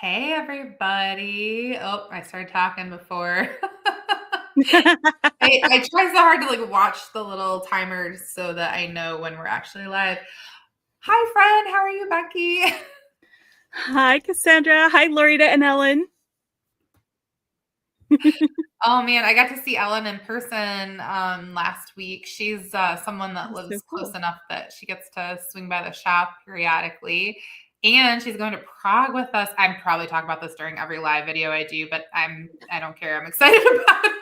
Hey, everybody. Oh, I started talking before. I try so hard to watch the little timers so that I know when we're actually live. Hi, friend. How are you, Becky? Hi, Cassandra. Hi, Lorita and Ellen. Oh, man. I got to see Ellen in person last week. She's someone that That's lives so close cool. enough that she gets to swing by the shop periodically. And she's going to Prague with us. I'm probably talking about this during every live video I do, but I don't care. I'm excited about it.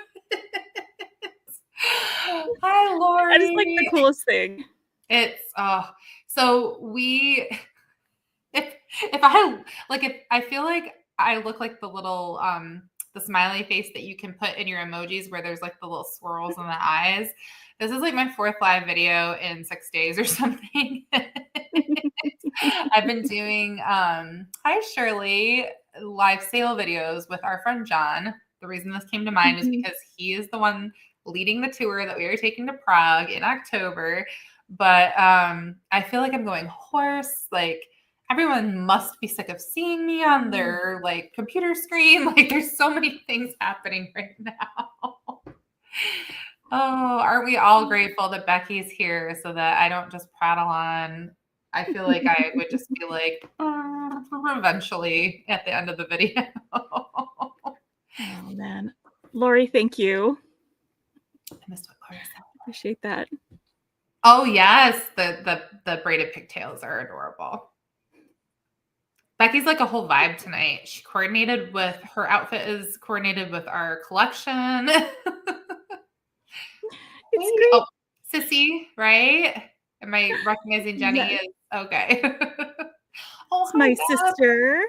Hi, That is like the Lori. coolest thing. It's so we if I if I feel like I look like the little the smiley face that you can put in your emojis where there's like the little swirls in the eyes. This is like my fourth live video in 6 days or something. I've been doing hi Shirley live sale videos with our friend John. The reason this came to mind is because he is the one leading the tour that we are taking to Prague in October. But I feel like I'm going hoarse. Like everyone must be sick of seeing me on their computer screen. Like there's so many things happening right now. Oh, aren't we all grateful that Becky's here so that I don't just prattle on? I feel like I would just be like, eventually at the end of the video. Oh, man. Lori, thank you. I missed what Laura said. Appreciate that. Oh, yes. The braided pigtails are adorable. Becky's like a whole vibe tonight. She coordinated with her outfit is coordinated with our collection. It's great. Oh, Sissy, right? Am I recognizing Jenny? Yes. Is okay. Oh, It's hi, my Deb. sister.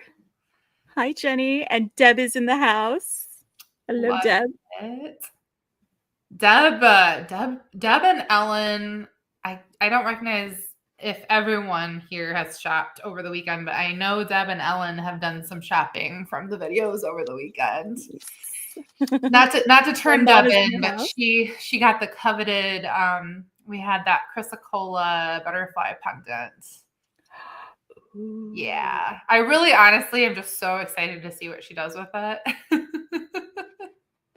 Hi, Jenny. And Deb is in the house. Hello, Love Deb. it. Deb and Ellen. I don't recognize if everyone here has shopped over the weekend, but I know Deb and Ellen have done some shopping from the videos over the weekend. Not to turn Deb in, but she got the coveted. We had that chrysocolla butterfly pendant. Ooh. Yeah, I really honestly am just so excited to see what she does with it.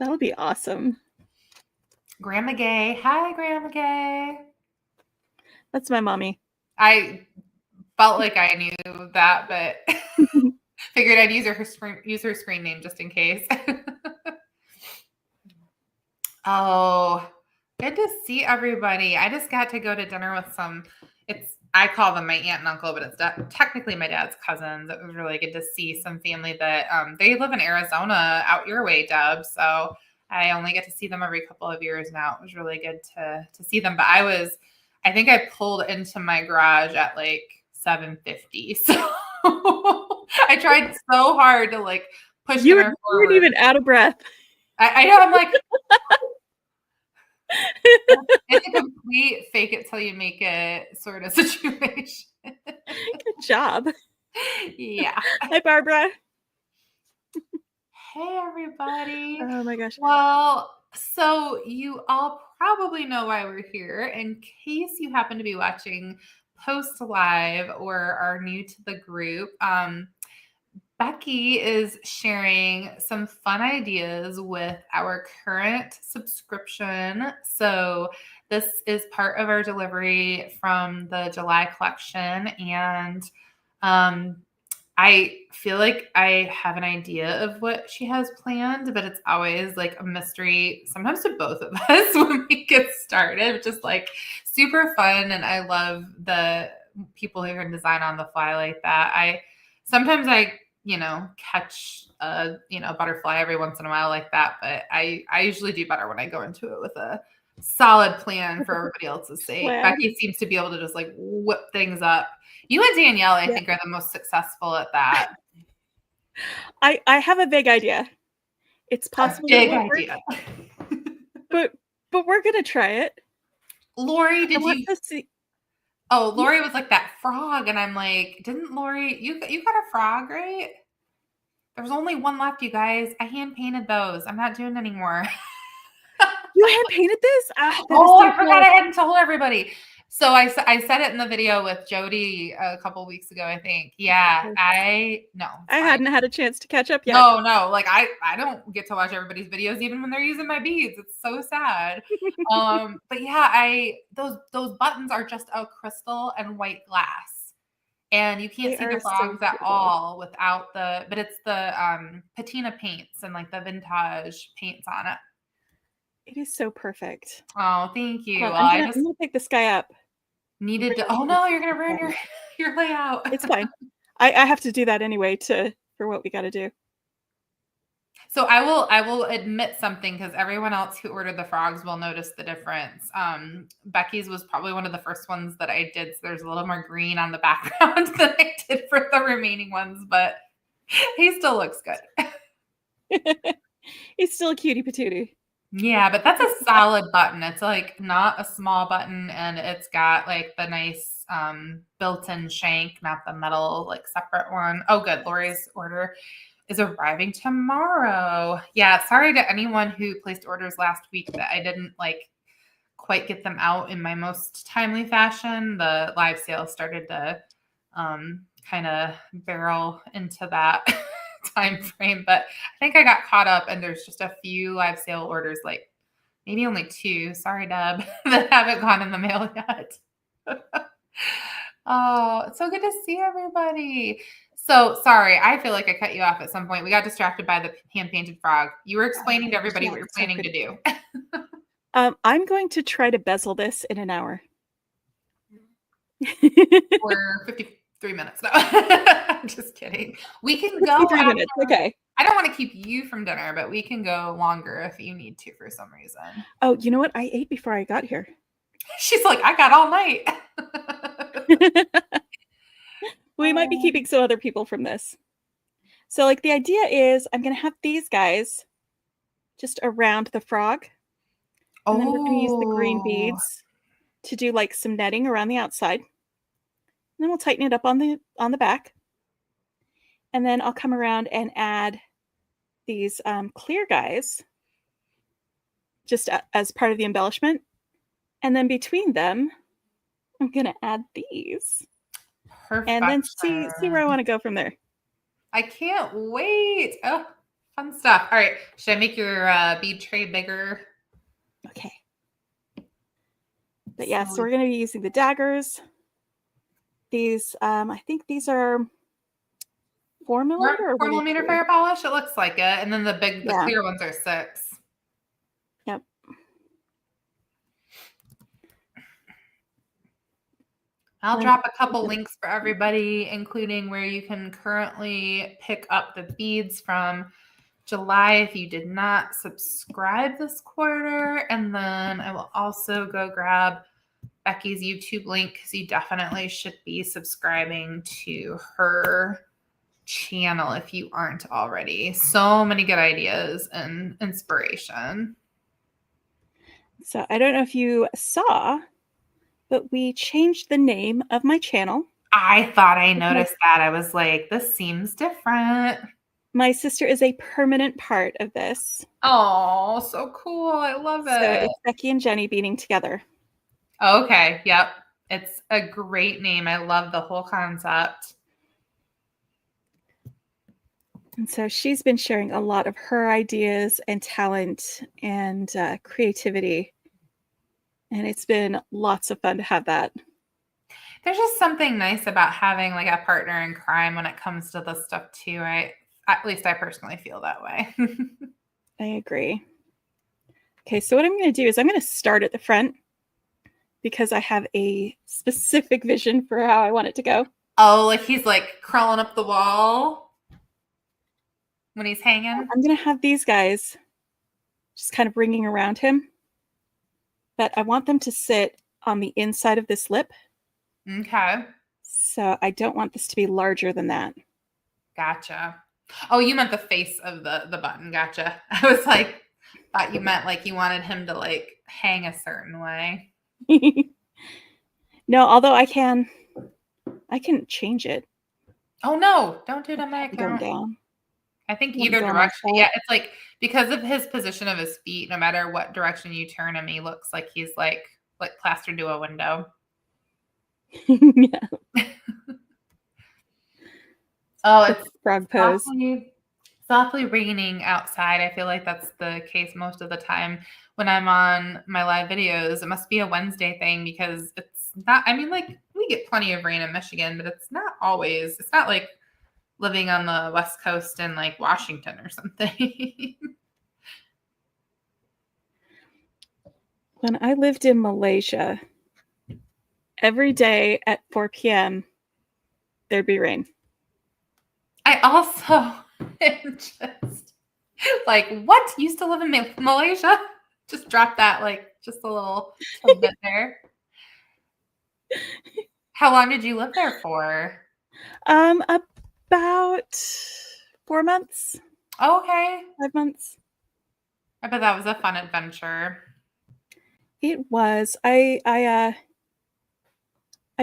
That'll be awesome. Grandma Gay. Hi, Grandma Gay. That's my mommy. I felt like I knew that, but figured I'd use her screen name just in case. Oh, good to see everybody. I just got to go to dinner with I call them my aunt and uncle, but it's technically my dad's cousins. It was really good to see some family that they live in Arizona out your way, Deb. So I only get to see them every couple of years now. It was really good to see them. But I think I pulled into my garage at 7:50. So I tried so hard to push dinner forward. You weren't even out of breath. I know. I'm like, it's a complete fake it till you make it sort of situation. Good job. Yeah. Hi, Barbara. Hey, everybody. Oh my gosh. Well, so you all probably know why we're here. In case you happen to be watching post live or are new to the group, Becky is sharing some fun ideas with our current subscription. So this is part of our delivery from the July collection. And I feel like I have an idea of what she has planned, but it's always a mystery, sometimes to both of us when we get started, which is super fun. And I love the people who can design on the fly like that. Sometimes I catch a butterfly every once in a while like that, but I usually do better when I go into it with a solid plan for everybody else to say. Becky seems to be able to just whip things up. You and Danielle, I think, are the most successful at that. I have a big idea. It's possible. Big idea. but we're gonna try it. Lori, did you see? Oh, Lori was like that frog, and I'm like, didn't Lori? You got a frog, right? There's only one left, you guys. I hand painted those. I'm not doing anymore. You hand painted this? I forgot I hadn't told everybody. So I said it in the video with Jody a couple weeks ago, I think. Yeah, no, it's I fine. hadn't had a chance to catch up yet. No, like I don't get to watch everybody's videos even when they're using my beads. It's so sad. But yeah, those buttons are just a crystal and white glass. And you can't They see are the so frogs at beautiful. all without but it's the patina paints and like the vintage paints on it. It is so perfect. Oh, thank you. Hold on, Well, I I'm just gonna pick this guy up. needed to. Oh no, you're gonna ruin your layout. It's fine. I have to do that anyway for what we gotta do. So I will admit something because everyone else who ordered the frogs will notice the difference. Becky's was probably one of the first ones that I did, so there's a little more green on the background than I did for the remaining ones, but he still looks good. He's still a cutie patootie. Yeah, but that's a solid button. It's like not a small button, and it's got like the nice built-in shank, not the metal like separate one. Oh, good. Lori's order is arriving tomorrow. Yeah, sorry to anyone who placed orders last week that I didn't like quite get them out in my most timely fashion. The live sale started to kind of barrel into that time frame, but I think I got caught up and there's just a few live sale orders, like maybe only 2. Sorry, Deb, that haven't gone in the mail yet. Oh, it's so good to see everybody. So sorry, I feel like I cut you off at some point. We got distracted by the hand-painted frog. You were explaining to everybody what you're planning to do. I'm going to try to bezel this in an hour. We're 53 minutes now. I'm just kidding. We can go 53 minutes. Okay. I don't want to keep you from dinner, but we can go longer if you need to for some reason. Oh, you know what? I ate before I got here. She's like, I got all night. We might be keeping some other people from this. So like the idea is I'm going to have these guys just around the frog. And then we're going to use the green beads to do like some netting around the outside. And then we'll tighten it up on the back. And then I'll come around and add these clear guys just as part of the embellishment. And then between them, I'm going to add these. Perfect. And then see where I want to go from there. I can't wait. Oh, fun stuff. All right. Should I make your bead tray bigger? Okay. But yeah, so we're going to be using the daggers. These, I think these are 4 millimeter. 4 millimeter fire polish. It looks like it. And then the clear ones are 6. Yep. I'll drop a couple links for everybody, including where you can currently pick up the beads from July if you did not subscribe this quarter. And then I will also go grab Becky's YouTube link because you definitely should be subscribing to her channel if you aren't already. So many good ideas and inspiration. So I don't know if you saw, but we changed the name of my channel. I thought I noticed that. I was like, this seems different. My sister is a permanent part of this. Oh, so cool. I love it. So it's Becky and Jenny beating together. Okay. Yep. It's a great name. I love the whole concept. And so she's been sharing a lot of her ideas and talent and creativity. And it's been lots of fun to have that. There's just something nice about having like a partner in crime when it comes to this stuff too, right? At least I personally feel that way. I agree. Okay, so what I'm going to do is I'm going to start at the front because I have a specific vision for how I want it to go. Oh, like he's like crawling up the wall when he's hanging? I'm going to have these guys just kind of ringing around him. But I want them to sit on the inside of this lip. Okay. So I don't want this to be larger than that. Gotcha. Oh, you meant the face of the button. Gotcha. I was like, thought you meant like you wanted him to like hang a certain way. No, although I can change it. Oh no, don't do it on my account. Going down. I think either direction. Yeah, it's like because of his position of his feet, no matter what direction you turn him, he looks like he's like plastered to a window. Yeah. Oh, The it's frog pose. softly raining outside. I feel like that's the case most of the time when I'm on my live videos. It must be a Wednesday thing because it's not, I mean, like, we get plenty of rain in Michigan, but it's not always, it's not like living on the West Coast in like Washington or something. When I lived in Malaysia, every day at 4 p.m., there'd be rain. I also am just like, what? You used to live in Malaysia? Just drop that, like, just a little tidbit there. How long did you live there for? About 4 months, Oh, okay. 5 months. I bet that was a fun adventure. It was. I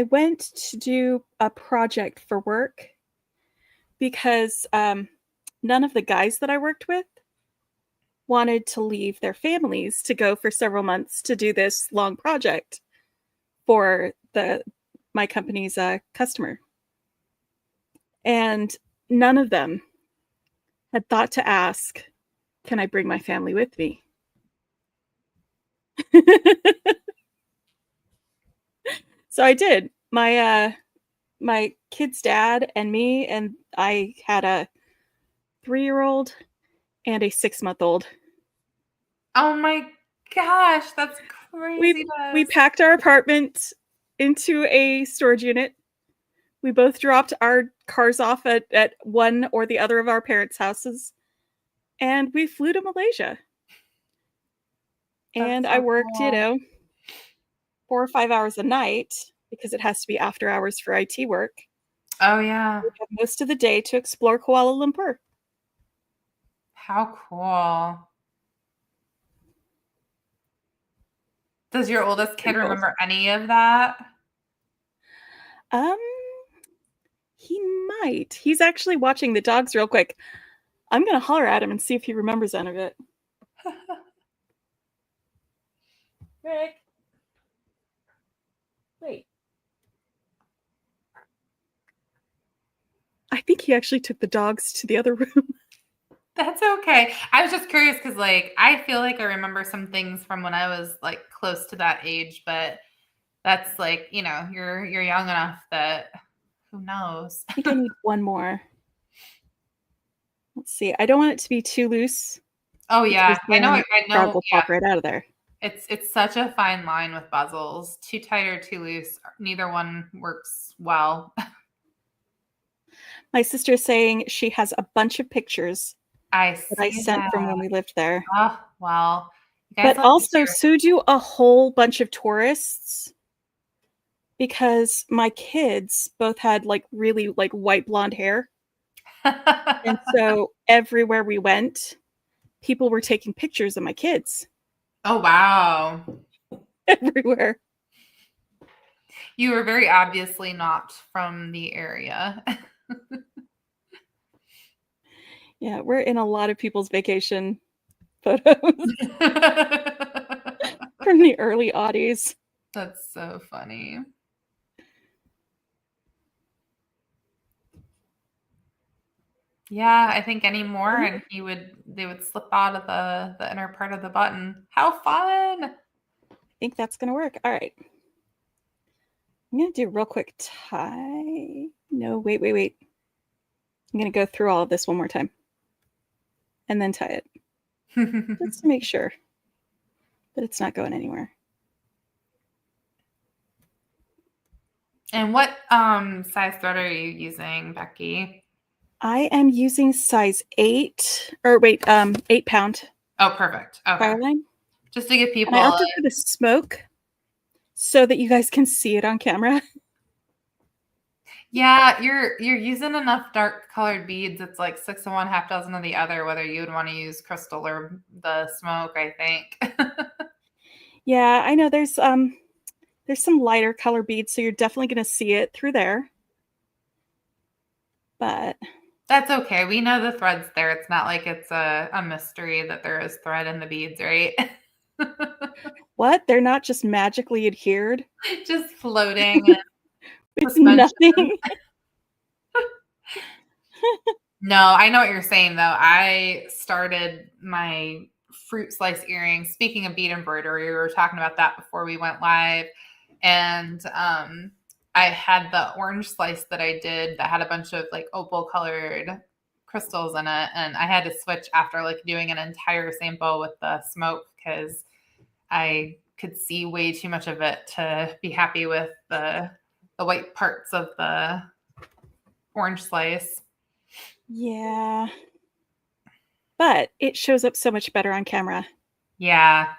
went to do a project for work because none of the guys that I worked with wanted to leave their families to go for several months to do this long project for my company's customer. And none of them had thought to ask, can I bring my family with me? So I did. My kid's dad and me, and I had a 3-year-old and a 6-month-old. Oh my gosh, that's crazy. We packed our apartment into a storage unit. We both dropped our cars off at one or the other of our parents' houses, and we flew to Malaysia. And so I worked, cool. 4 or 5 hours a night because it has to be after hours for IT work. Oh yeah. We have most of the day to explore Kuala Lumpur. How cool. Does your oldest kid Pretty cool. remember any of that? Um, he might. He's actually watching the dogs real quick. I'm gonna holler at him and see if he remembers any of it. Rick, wait. I think he actually took the dogs to the other room. That's okay. I was just curious because, like, I feel like I remember some things from when I was like close to that age, but that's like, you're young enough that who knows? I think I need one more. Let's see. I don't want it to be too loose. Oh yeah, I know. Then I frog know. will Yeah, pop right out of there. it's such a fine line with puzzles. Too tight or too loose. Neither one works well. My sister is saying she has a bunch of pictures I that I see sent from that. when we lived there. Oh well, you guys But have to also, share. so do a whole bunch of tourists because my kids both had like really like white blonde hair. And so everywhere we went, people were taking pictures of my kids Oh wow. everywhere. You were very obviously not from the area. Yeah, we're in a lot of people's vacation photos from the early aughties. That's so funny. Yeah, I think any more and they would slip out of the inner part of the button. How fun. I think that's going to work. All right. I'm going to do a real quick tie. No, wait. I'm going to go through all of this one more time and then tie it just to make sure that it's not going anywhere. And what size thread are you using, Becky? I am using size 8 or wait, 8-pound. Oh, perfect. Okay. Fireline. Just to give people. And I opted for the smoke so that you guys can see it on camera. Yeah, you're using enough dark colored beads. It's like 6 of one, half dozen of the other, whether you would want to use crystal or the smoke, I think. Yeah, I know there's some lighter color beads, so you're definitely going to see it through there. But that's okay. We know the thread's there. It's not like it's a mystery that there is thread in the beads, right? what? They're not just magically adhered? Just floating. With nothing. No, I know what you're saying though. I started my fruit slice earrings. Speaking of bead embroidery, we were talking about that before we went live. And I had the orange slice that I did that had a bunch of like opal colored crystals in it. And I had to switch after like doing an entire sample with the smoke because I could see way too much of it to be happy with the white parts of the orange slice. Yeah. But it shows up so much better on camera. Yeah.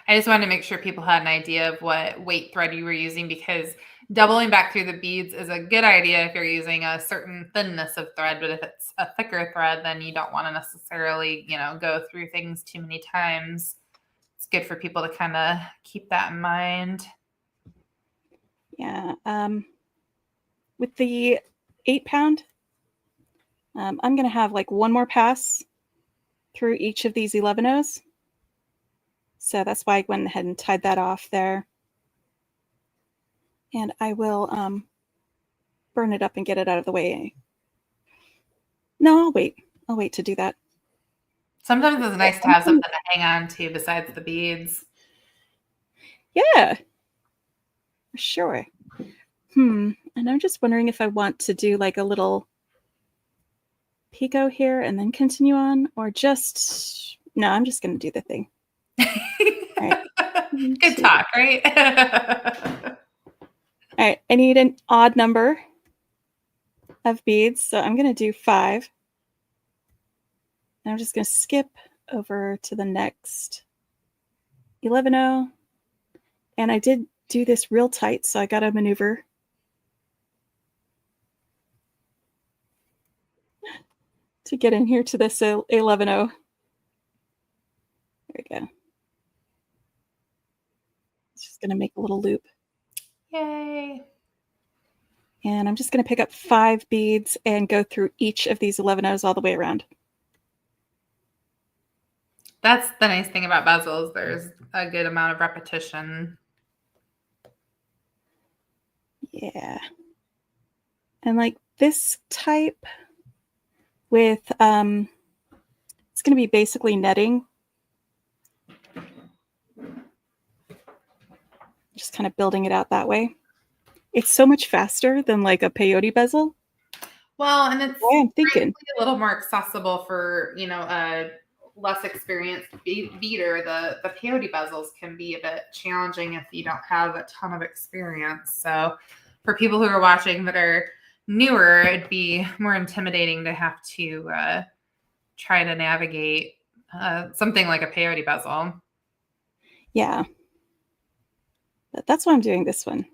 I just wanted to make sure people had an idea of what weight thread you were using because doubling back through the beads is a good idea if you're using a certain thinness of thread. But if it's a thicker thread, then you don't want to necessarily, go through things too many times. It's good for people to kind of keep that in mind. Yeah. With the 8-pound, I'm going to have like one more pass through each of these 11-Os. So that's why I went ahead and tied that off there. And I will burn it up and get it out of the way. No, I'll wait. I'll wait to do that. Sometimes it's nice to have something to hang on to besides the beads. Yeah, for sure. And I'm just wondering if I want to do like a little picot here and then continue on, or just, no, I'm just going to do the thing. All right. Good talk, right? All right, I need an odd number of beads, so I'm going to do 5. And I'm just going to skip over to the next 11-O. And I did do this real tight, so I got to maneuver to get in here to this 11-O. There we go. It's just going to make a little loop. Yay. And I'm just going to pick up 5 beads and go through each of these 11-Os all the way around. That's the nice thing about bezels. There's a good amount of repetition. Yeah. And like this type with, it's going to be basically netting. Just kind of building it out that way. It's so much faster than like a peyote bezel. Well, and it's I'm thinking a little more accessible for, a less experienced beater. The peyote bezels can be a bit challenging if you don't have a ton of experience. So for people who are watching that are newer, it'd be more intimidating to have to try to navigate something like a peyote bezel. Yeah. But that's why I'm doing this one.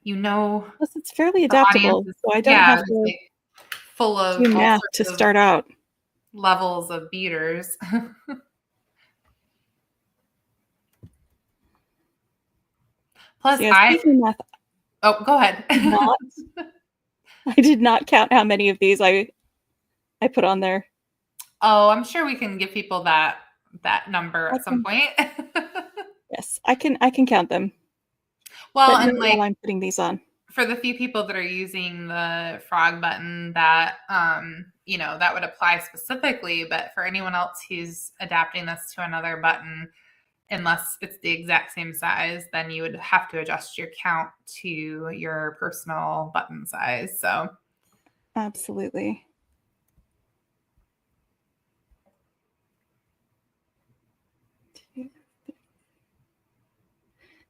Plus it's fairly adaptable, so I don't have to full of do math to start out. Levels of beaters. Plus, math, oh, go ahead. I did not count how many of these I put on there. Oh, I'm sure we can give people that number at some point. Yes, I can count them. Well, and like while I'm putting these on. For the few people that are using the frog button, that that would apply specifically. But for anyone else who's adapting this to another button, unless it's the exact same size, then you would have to adjust your count to your personal button size. So absolutely.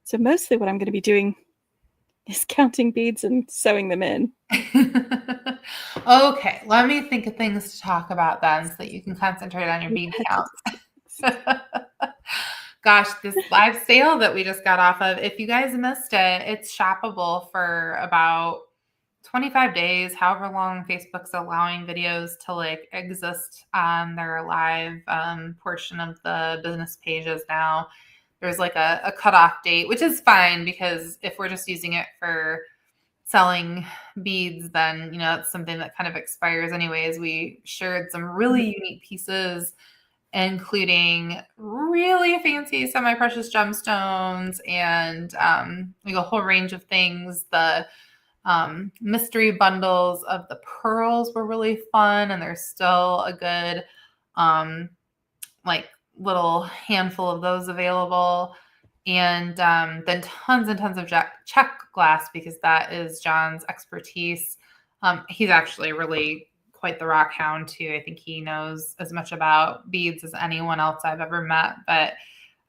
So mostly what I'm going to be doing is counting beads and sewing them in. Okay, let me think of things to talk about then so that you can concentrate on your bead counts. Gosh, this live sale that we just got off of, if you guys missed it, it's shoppable for about 25 days, however long Facebook's allowing videos to like exist on their live portion of the business pages now. There's like a cutoff date, which is fine because if we're just using it for selling beads, then, it's something that kind of expires anyways. We shared some really unique pieces including really fancy semi-precious gemstones and like a whole range of things. The mystery bundles of the pearls were really fun, and there's still a good like little handful of those available. And then tons and tons of check glass, because that is John's expertise. He's actually really quite the rock hound too. I think he knows as much about beads as anyone else I've ever met. But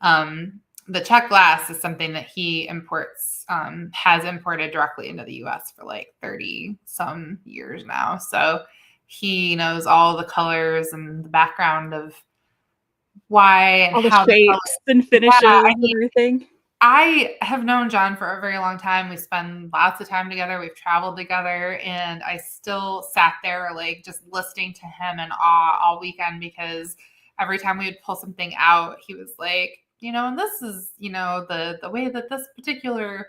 the check glass is something that he imports, has imported directly into the US for like 30 some years now. So he knows all the colors and the background of why and all the how the color. shapes and finishes and everything. I have known John for a very long time. We spend lots of time together. We've traveled together, and I still sat there like just listening to him in awe all weekend, because every time we would pull something out, he was like, and this is, the way that this particular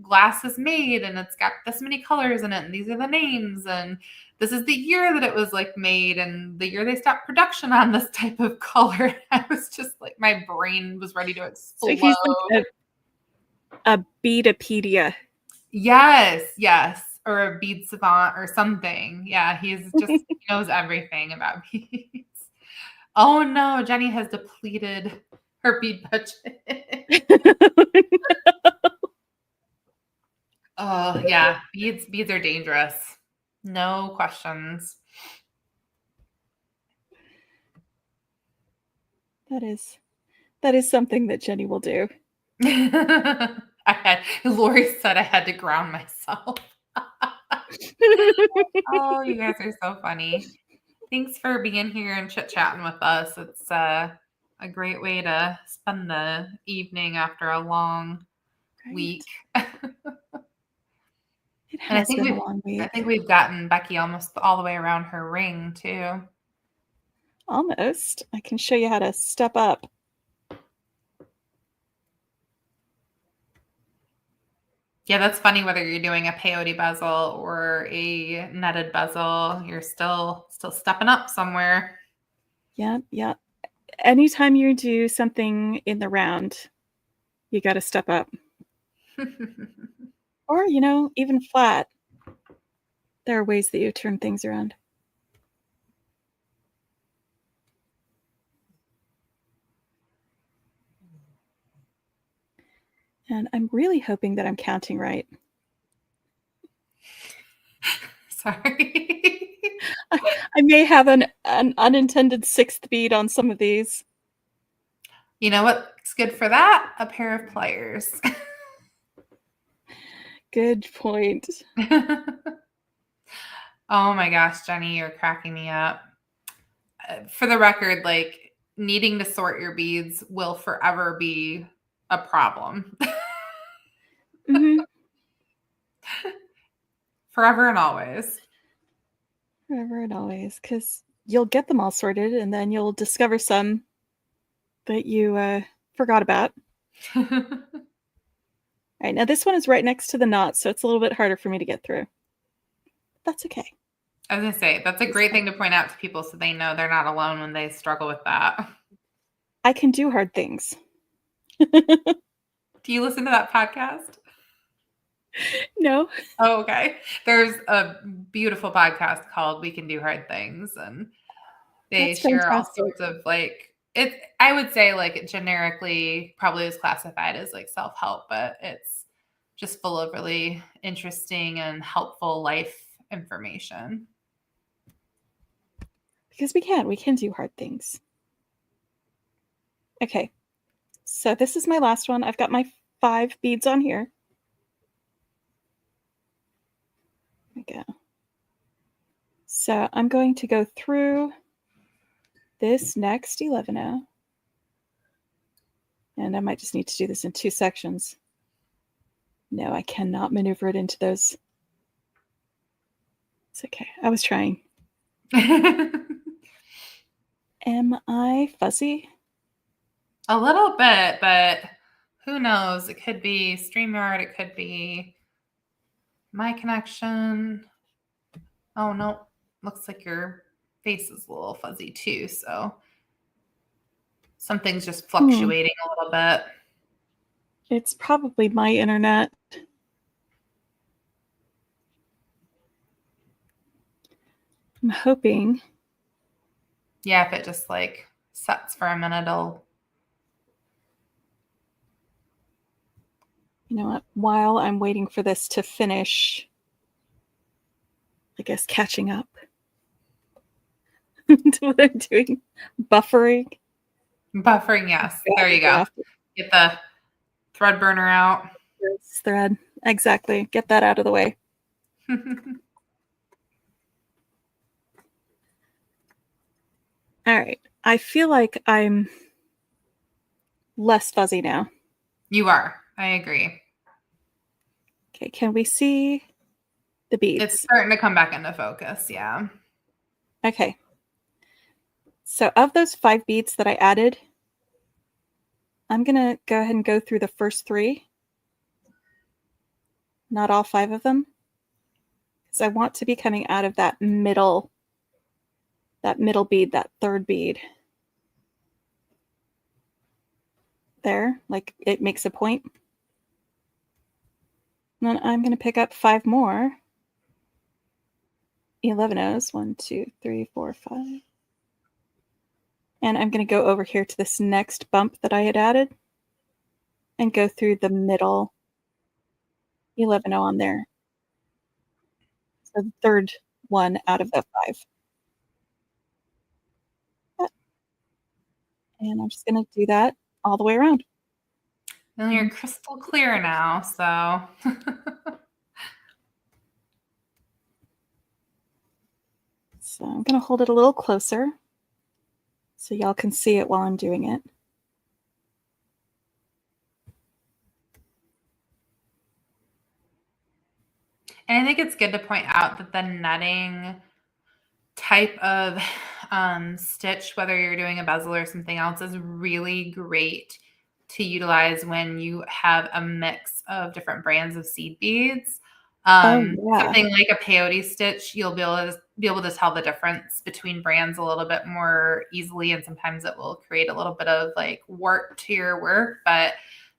glass is made, and it's got this many colors in it, and these are the names, and this is the year that it was like made, and the year they stopped production on this type of color. I was just like, my brain was ready to explode. So he's like a Beadopedia. Yes. Or a bead savant or something. Yeah, he knows everything about beads. Oh no, Jenny has depleted her bead budget. Oh yeah, beads are dangerous. No questions. That is something that Jenny will do. Lori said I had to ground myself. Oh, you guys are so funny. Thanks for being here and chit-chatting with us. It's a great way to spend the evening after a long week. It has been a long I week. think we've gotten Beki almost all the way around her ring too. Almost. I can show you how to step up. Yeah, that's funny whether you're doing a peyote bezel or a netted bezel, you're still stepping up somewhere. Yeah. Anytime you do something in the round, you got to step up. Or, even flat. There are ways that you turn things around. And I'm really hoping that I'm counting right. Sorry. I may have an unintended sixth bead on some of these. You know what's good for that? A pair of pliers. Good point. Oh my gosh, Jenny, you're cracking me up. For the record, like, needing to sort your beads will forever be a problem. Mm-hmm. Forever and always. Forever and always, because you'll get them all sorted, and then you'll discover some that you forgot about. All right, now this one is right next to the knot, so it's a little bit harder for me to get through. That's okay. I was going to say, that's a great thing to point out to people so they know they're not alone when they struggle with that. I can do hard things. Do you listen to that podcast? No. Oh, okay. There's a beautiful podcast called We Can Do Hard Things, and they That's share all fantastic. sorts of like I would say like it generically probably is classified as like self-help, but it's just full of really interesting and helpful life information. Because we can do hard things. Okay. So this is my last one. I've got my 5 beads on here. There we go. So I'm going to go through this next 11-0. And I might just need to do this in 2 sections. No, I cannot maneuver it into those. It's okay. I was trying. Am I fuzzy? A little bit, but who knows? It could be StreamYard. It could be my connection. Oh, no. Looks like your face is a little fuzzy too, so Something's just fluctuating a little bit. It's probably my internet. I'm hoping. Yeah, if it just like sets for a minute, it'll. You know what? While I'm waiting for this to finish, I guess catching up to what I'm doing. Buffering. Buffering, yes. There you go. Get the thread burner out. This thread. Exactly. Get that out of the way. All right. I feel like I'm less fuzzy now. You are. I agree. Okay. Can we see the beads? It's starting to come back into focus. Yeah. Okay. So of those 5 beads that I added, I'm going to go ahead and go through the first 3. Not all 5 of them. Because I want to be coming out of that middle bead, that third bead. There, like it makes a point. And then I'm going to pick up 5 more 11-Os. 1, 2, 3, 4, 5. And I'm going to go over here to this next bump that I had added and go through the middle 11-O on there. So the third one out of the 5. And I'm just going to do that all the way around. And you're crystal clear now, so. So I'm going to hold it a little closer so y'all can see it while I'm doing it. And I think it's good to point out that the netting type of stitch, whether you're doing a bezel or something else, is really great to utilize when you have a mix of different brands of seed beads. Something like a peyote stitch, you'll be able to tell the difference between brands a little bit more easily, and sometimes it will create a little bit of like warp to your work, but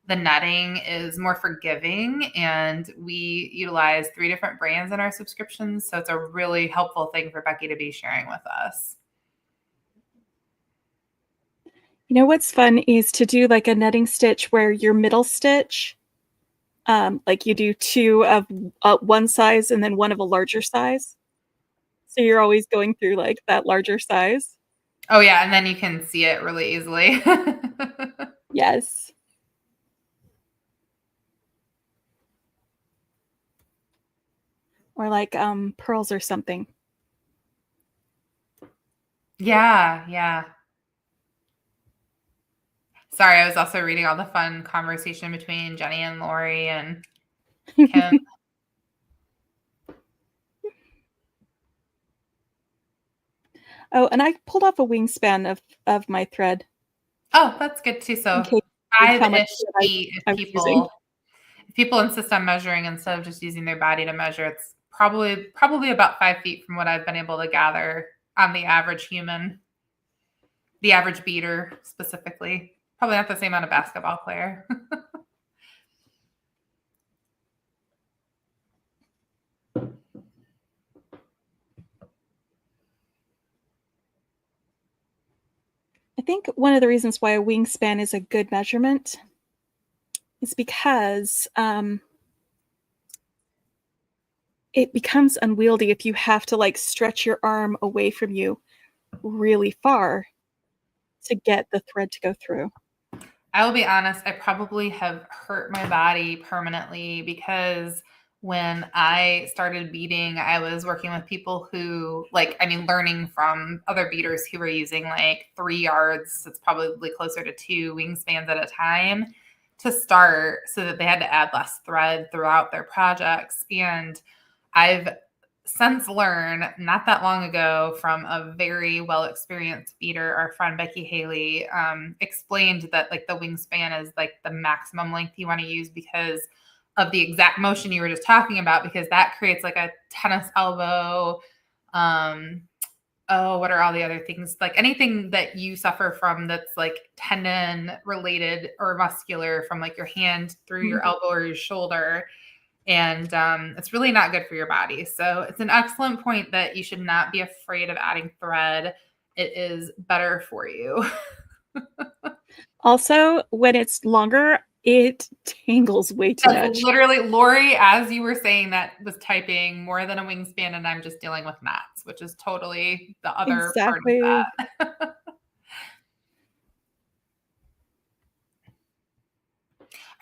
the netting is more forgiving, and we utilize 3 different brands in our subscriptions. So it's a really helpful thing for Beki to be sharing with us. You know what's fun is to do like a netting stitch where your middle stitch, like you do 2 of one size and then 1 of a larger size. So you're always going through like that larger size. Oh yeah, and then you can see it really easily. Yes. Or like pearls or something. Yeah. Sorry, I was also reading all the fun conversation between Jenny and Lori and Kim. Oh, and I pulled off a wingspan of my thread. Oh, that's good too. So 5-ish feet if people insist on measuring instead of just using their body to measure. It's probably about 5 feet from what I've been able to gather on the average human, the average beater specifically. Probably not the same on a basketball player. I think one of the reasons why a wingspan is a good measurement is because it becomes unwieldy if you have to like stretch your arm away from you really far to get the thread to go through. I will be honest, I probably have hurt my body permanently because when I started beading, I was working with people who learning from other beaders who were using like 3 yards. It's probably closer to 2 wingspans at a time to start, so that they had to add less thread throughout their projects. And I've since learned not that long ago from a very well-experienced beater, our friend Becky Haley, explained that like the wingspan is like the maximum length you want to use because of the exact motion you were just talking about, because that creates like a tennis elbow Oh, what are all the other things? Like anything that you suffer from that's like tendon related or muscular from like your hand through your elbow or your shoulder. And it's really not good for your body. So it's an excellent point that you should not be afraid of adding thread. It is better for you. Also, when it's longer, it tangles way too That's much. literally, Lori, as you were saying that, was typing more than a wingspan, and I'm just dealing with knots, which is totally the other part of Exactly. that.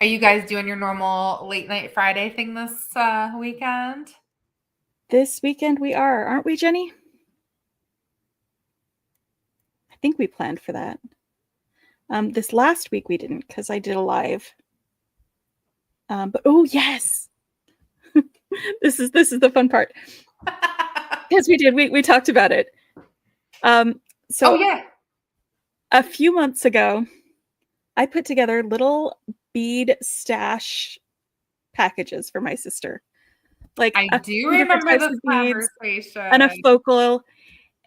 Are you guys doing your normal late night Friday thing this weekend? This weekend we are, aren't we, Jenny? I think we planned for that. This last week we didn't because I did a live. But oh yes, this is the fun part. Yes, we did. We talked about it. So oh yeah, a few months ago, I put together little bead stash packages for my sister. Like I a do few different remember types this of beads and a conversation. focal,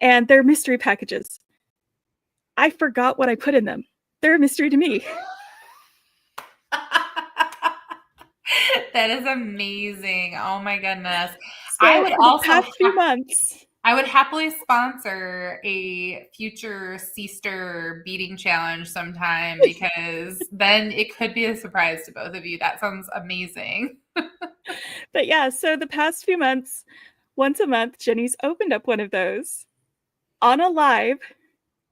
and they're mystery packages. I forgot what I put in them. They're a mystery to me. That is amazing. Oh my goodness. I So would for the also past few months, I would happily sponsor a future Seaster beating challenge sometime because then it could be a surprise to both of you. That sounds amazing. but yeah, so the past few months, once a month, Jenny's opened up one of those on a live.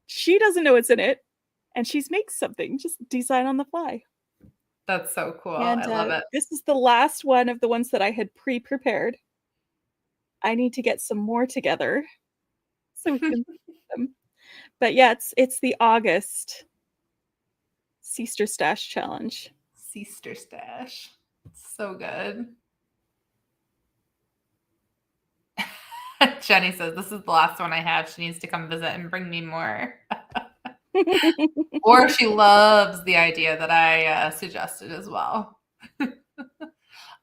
She doesn't know what's in it, and she's makes something, just design on the fly. That's so cool. And I love it. this is the last one of the ones that I had pre-prepared. I need to get some more together so we can them. But yeah, it's the August Seaster Stash Challenge. Seaster stash. So good. Jenny says, this is the last one I have. She needs to come visit and bring me more. Or she loves the idea that I suggested as well.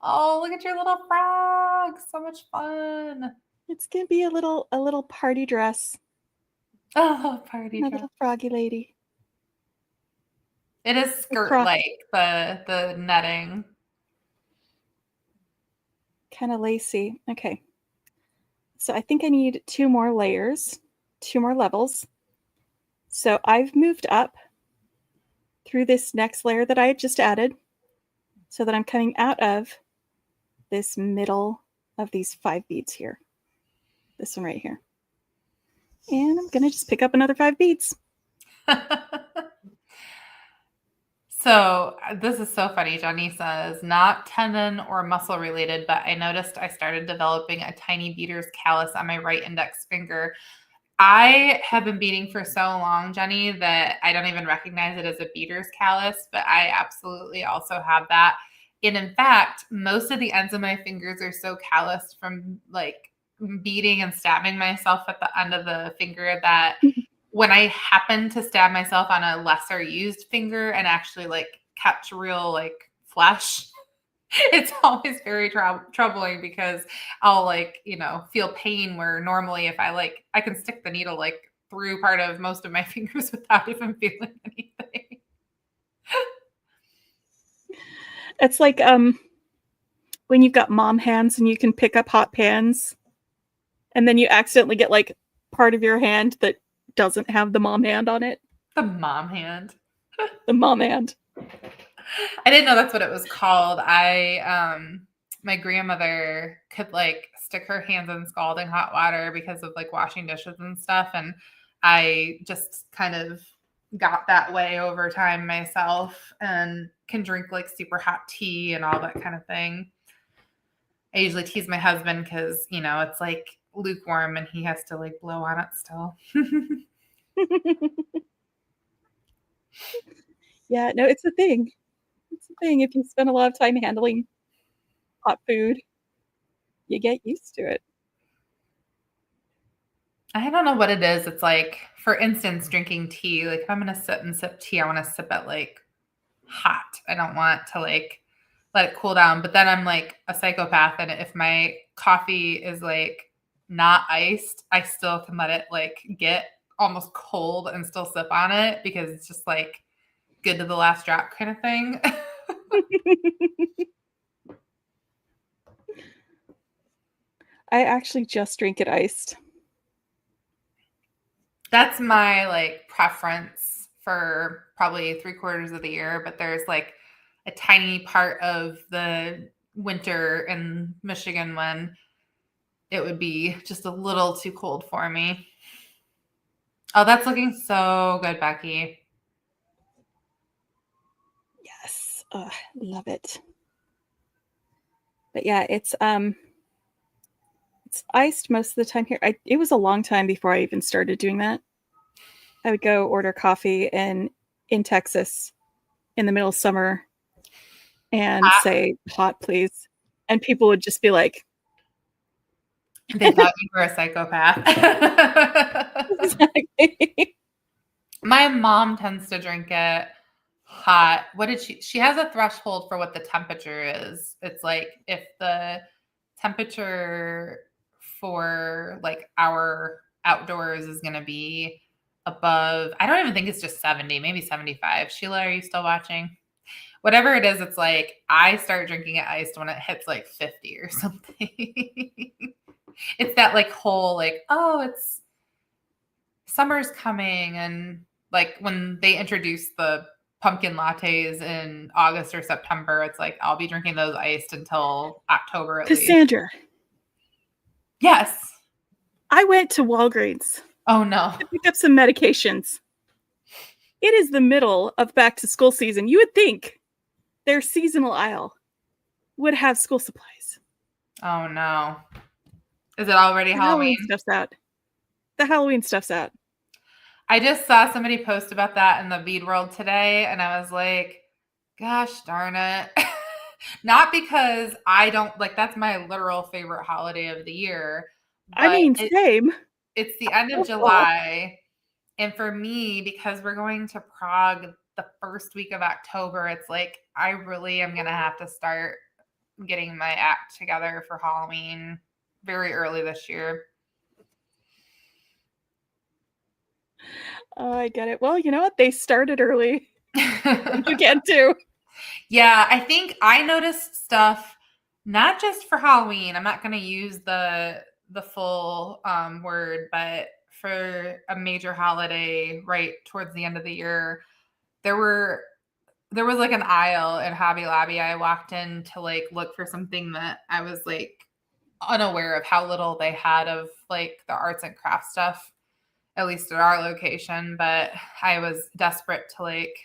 Oh, look at your little frog. So much fun. It's gonna be a little party dress. Oh, party A dress. little froggy lady. It is skirt-like, the netting. Kind of lacy. Okay. So I think I need 2 more layers, 2 more levels. So I've moved up through this next layer that I had just added so that I'm coming out of this middle of these 5 beads here. This one right here. And I'm going to just pick up another 5 beads. So this is so funny. Jenny says, not tendon or muscle related, but I noticed I started developing a tiny beater's callus on my right index finger. I have been beading for so long, Jenny, that I don't even recognize it as a beater's callus, but I absolutely also have that. And in fact, most of the ends of my fingers are so calloused from like beating and stabbing myself at the end of the finger that when I happen to stab myself on a lesser used finger and actually like catch real like flesh, it's always very troubling because I'll like, feel pain where normally if I can stick the needle like through part of most of my fingers without even feeling anything. It's like when you've got mom hands and you can pick up hot pans and then you accidentally get like part of your hand that doesn't have the mom hand on it. The mom hand. The mom hand. I didn't know that's what it was called. My grandmother could like stick her hands in scalding hot water because of like washing dishes and stuff. And I just kind of got that way over time myself and can drink like super hot tea and all that kind of thing. I usually tease my husband because, it's like lukewarm and he has to like blow on it still. Yeah, no, it's a thing. It's a thing. If you spend a lot of time handling hot food, you get used to it. I don't know what it is. It's like, for instance, drinking tea. Like if I'm going to sit and sip tea, I want to sip it like hot. I don't want to like let it cool down. But then I'm like a psychopath. And if my coffee is like not iced, I still can let it like get almost cold and still sip on it because it's just like good to the last drop kind of thing. I actually just drink it iced. That's my like preference for probably 3/4 of the year, but there's like a tiny part of the winter in Michigan when it would be just a little too cold for me. Oh, that's looking so good, Becky. Yes. Oh, love it. But yeah, it's iced most of the time here. It was a long time before I even started doing that. I would go order coffee in Texas in the middle of summer and say hot please, and people would just be like, They thought you were a psychopath. exactly. My mom tends to drink it hot. What did she has a threshold for what the temperature is. It's like if the temperature for like our outdoors is going to be above, I don't even think it's just 70, maybe 75. Sheila, are you still watching? Whatever it is, it's like I start drinking it iced when it hits like 50 or something. It's that like whole like, oh, it's summer's coming, and like when they introduce the pumpkin lattes in August or September, it's like I'll be drinking those iced until October at least. Cassandra, Yes. I went to Walgreens Oh no. to pick up some medications. It is the middle of back to school season. You would think their seasonal aisle would have school supplies. Oh no. Is it already The Halloween? Halloween stuff's out. The Halloween stuff's out. I just saw somebody post about that in the Bead world today, and I was like, gosh darn it. Not because I don't like that's my literal favorite holiday of the year, I but mean, same. it's the end of July. And for me, because we're going to Prague the first week of October, it's like I really am going to have to start getting my act together for Halloween very early this year. Oh, I get it. Well, you know what? They started early. You can too. Yeah, I think I noticed stuff not just for Halloween. I'm not going to use the full word, but for a major holiday right towards the end of the year, there were there was like an aisle in Hobby Lobby. I walked in to like look for something that I was like unaware of how little they had of like the arts and crafts stuff, at least at our location. But I was desperate to like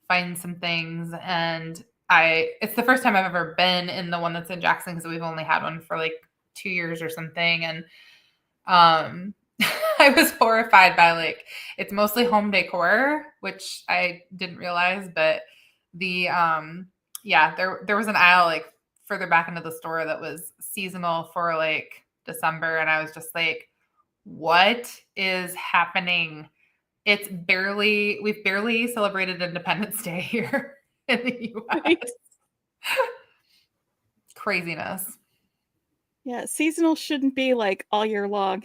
find some things, and it's the first time I've ever been in the one that's in Jackson because we've only had one for like 2 years or something. And I was horrified by like it's mostly home decor, which I didn't realize, but the yeah, there was an aisle like further back into the store that was seasonal for like December, and I was just like, what is happening? We've barely celebrated Independence Day here in the US. Right? Craziness. Yeah, seasonal shouldn't be like all year long.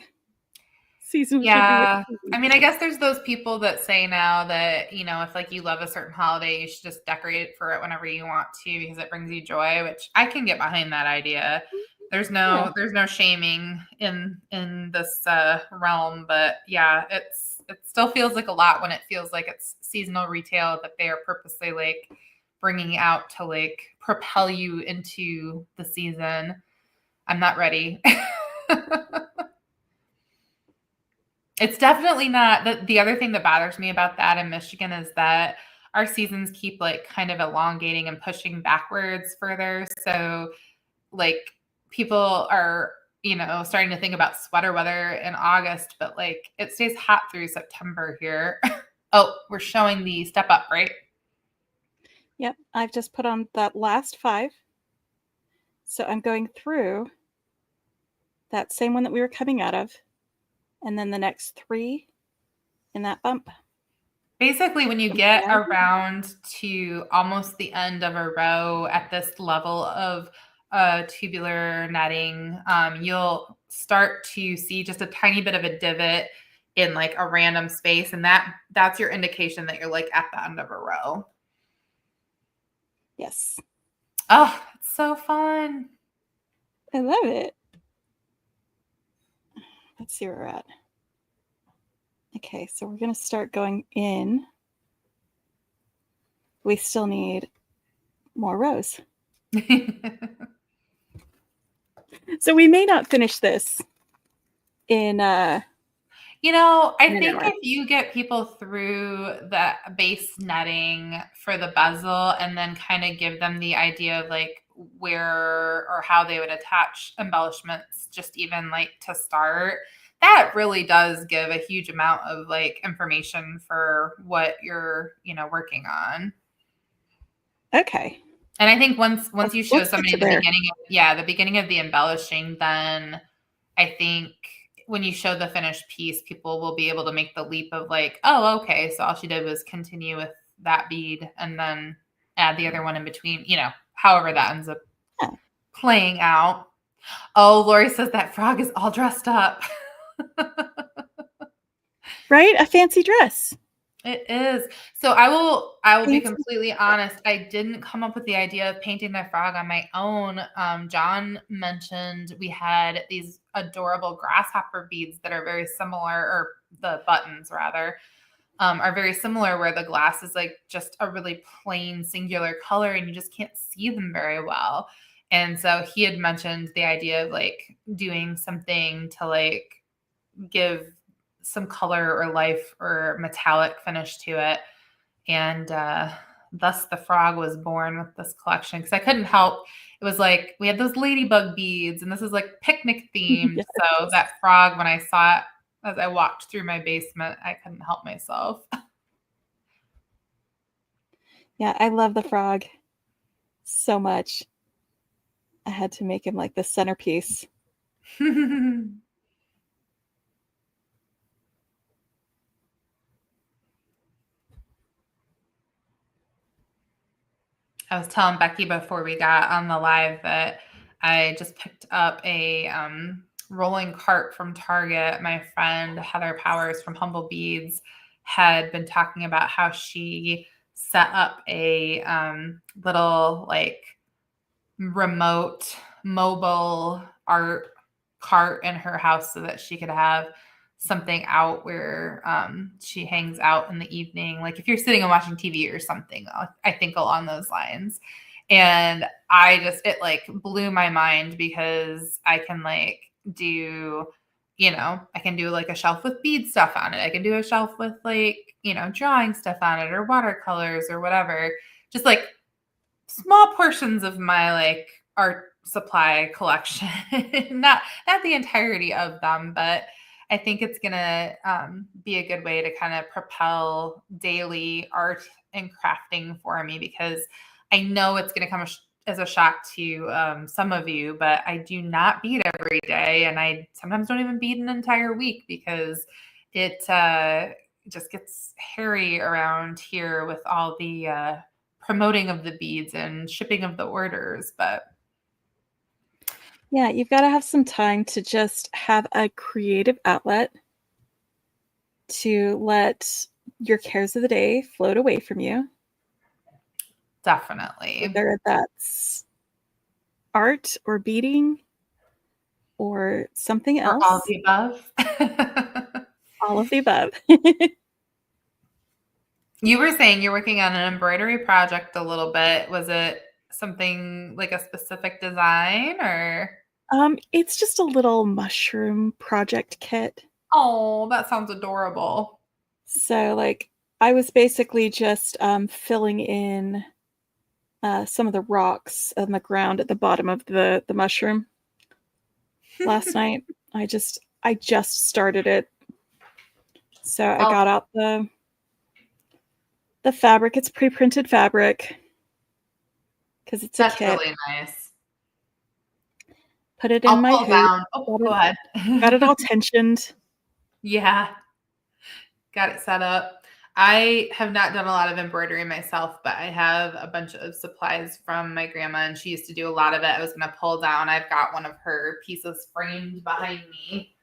Seasonal should be Yeah. with I mean, I guess there's those people that say now that, if like you love a certain holiday, you should just decorate for it whenever you want to because it brings you joy, which I can get behind that idea. There's Yeah. no shaming in this realm, but yeah, it still feels like a lot when it feels like it's seasonal retail that they are purposely like bringing out to like propel you into the season. I'm not ready. It's definitely not the other thing that bothers me about that in Michigan is that our seasons keep like kind of elongating and pushing backwards further. So like people are, starting to think about sweater weather in August, but like it stays hot through September here. Oh, we're showing the step up, right? Yep, I've just put on that last 5. So I'm going through that same one that we were coming out of, and then the next 3 in that bump. Basically, when you get around to almost the end of a row at this level of tubular netting, you'll start to see just a tiny bit of a divot in like a random space, and that's your indication that you're like at the end of a row. Yes. Oh, it's so fun. I love it. Let's see where we're at. Okay, so we're going to start going in. We still need more rows. So we may not finish this in you know, I an think hour. if you get people through the base netting for the bezel and then kind of give them the idea of like where or how they would attach embellishments, just even like to start, that really does give a huge amount of like information for what you're, working on. Okay. And I think once you show Let's get somebody to the there. the beginning of the embellishing, then I think when you show the finished piece, people will be able to make the leap of like, oh, okay, so all she did was continue with that bead and then add the other one in between, however that ends up playing out. Oh, Lori says that frog is all dressed up. Right? A fancy dress. It is. So I will be completely honest. I didn't come up with the idea of painting the frog on my own. John mentioned we had these adorable grasshopper beads that are very similar, or the buttons rather, are very similar, where the glass is like just a really plain singular color and you just can't see them very well. And so he had mentioned the idea of like doing something to like give some color or life or metallic finish to it. And thus the frog was born with this collection, because I couldn't help. It was like we had those ladybug beads and this is like picnic themed. Yes. So that frog, when I saw it as I walked through my basement, I couldn't help myself. Yeah, I love the frog so much. I had to make him like the centerpiece. I was telling Becky before we got on the live that I just picked up a rolling cart from Target. My friend Heather Powers from Humble Beads had been talking about how she set up a little like remote mobile art cart in her house so that she could have something out where she hangs out in the evening, like if you're sitting and watching TV or something, I think along those lines. And it like blew my mind, because I can like do, I can do like a shelf with bead stuff on it. I can do a shelf with like, drawing stuff on it or watercolors or whatever. Just like small portions of my like art supply collection, not the entirety of them, but I think it's gonna be a good way to kind of propel daily art and crafting for me, because I know it's gonna come as a shock to some of you, but I do not bead every day, and I sometimes don't even bead an entire week, because it just gets hairy around here with all the promoting of the beads and shipping of the orders. But yeah, you've got to have some time to just have a creative outlet to let your cares of the day float away from you. Definitely. Whether that's art or beading or something else. Or all of the above. All of the above. You were saying you're working on an embroidery project a little bit. Was it something like a specific design, or? It's just a little mushroom project kit. Oh, that sounds adorable. So like I was basically just filling in some of the rocks on the ground at the bottom of the mushroom last night. I just started it. So I got out the fabric. It's pre-printed fabric because it's a kit. That's really nice. Put it in my hoop. Down. Oh, go ahead. Got it all tensioned. Yeah. Got it set up. I have not done a lot of embroidery myself, but I have a bunch of supplies from my grandma, and she used to do a lot of it. I was going to pull down. I've got one of her pieces framed behind me.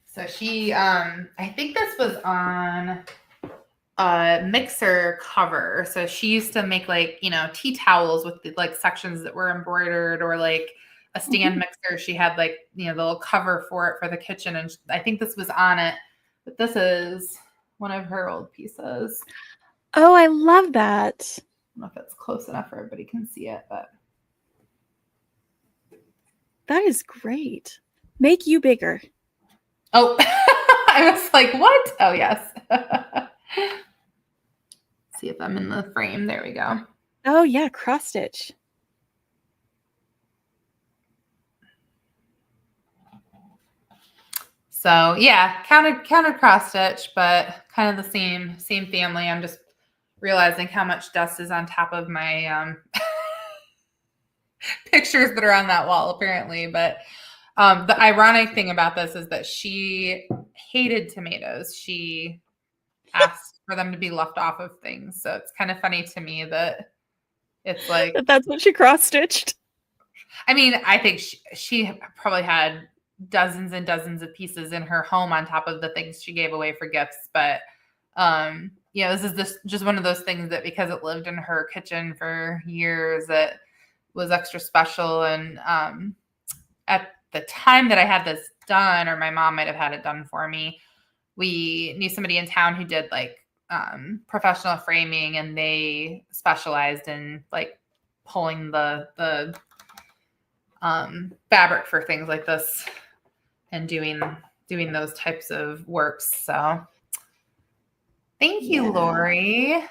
So she, I think this was on a mixer cover. So she used to make like, tea towels with the, like sections that were embroidered, or like a stand mixer. She had like, the little cover for it for the kitchen. And I think this was on it, but this is one of her old pieces. Oh, I love that. I don't know if it's close enough for everybody can see it, but. That is great. Make you bigger. Oh, I was like, what? Oh, yes. See if I'm in the frame. There we go. Oh, yeah, cross stitch. So yeah, counted cross stitch, but kind of the same family. I'm just realizing how much dust is on top of my pictures that are on that wall, apparently. But the ironic thing about this is that she hated tomatoes. She asked for them to be left off of things. So it's kind of funny to me that it's like, that's what she cross stitched. I mean, I think she probably had dozens and dozens of pieces in her home on top of the things she gave away for gifts. But, this is just one of those things that because it lived in her kitchen for years, it was extra special. And at the time that I had this done, or my mom might have had it done for me, we knew somebody in town who did like professional framing, and they specialized in like pulling the fabric for things like this and doing those types of works. So thank you, Lori.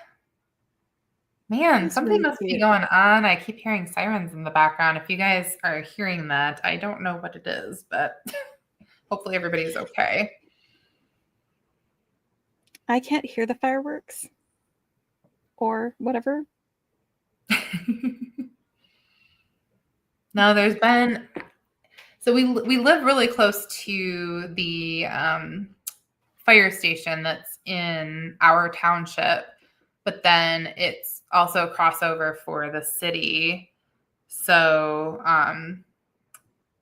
Man, that's something really must be going on. I keep hearing sirens in the background. If you guys are hearing that, I don't know what it is, but hopefully everybody's okay. I can't hear the fireworks or whatever. No, there's been. So we live really close to the fire station that's in our township, but then it's also a crossover for the city. So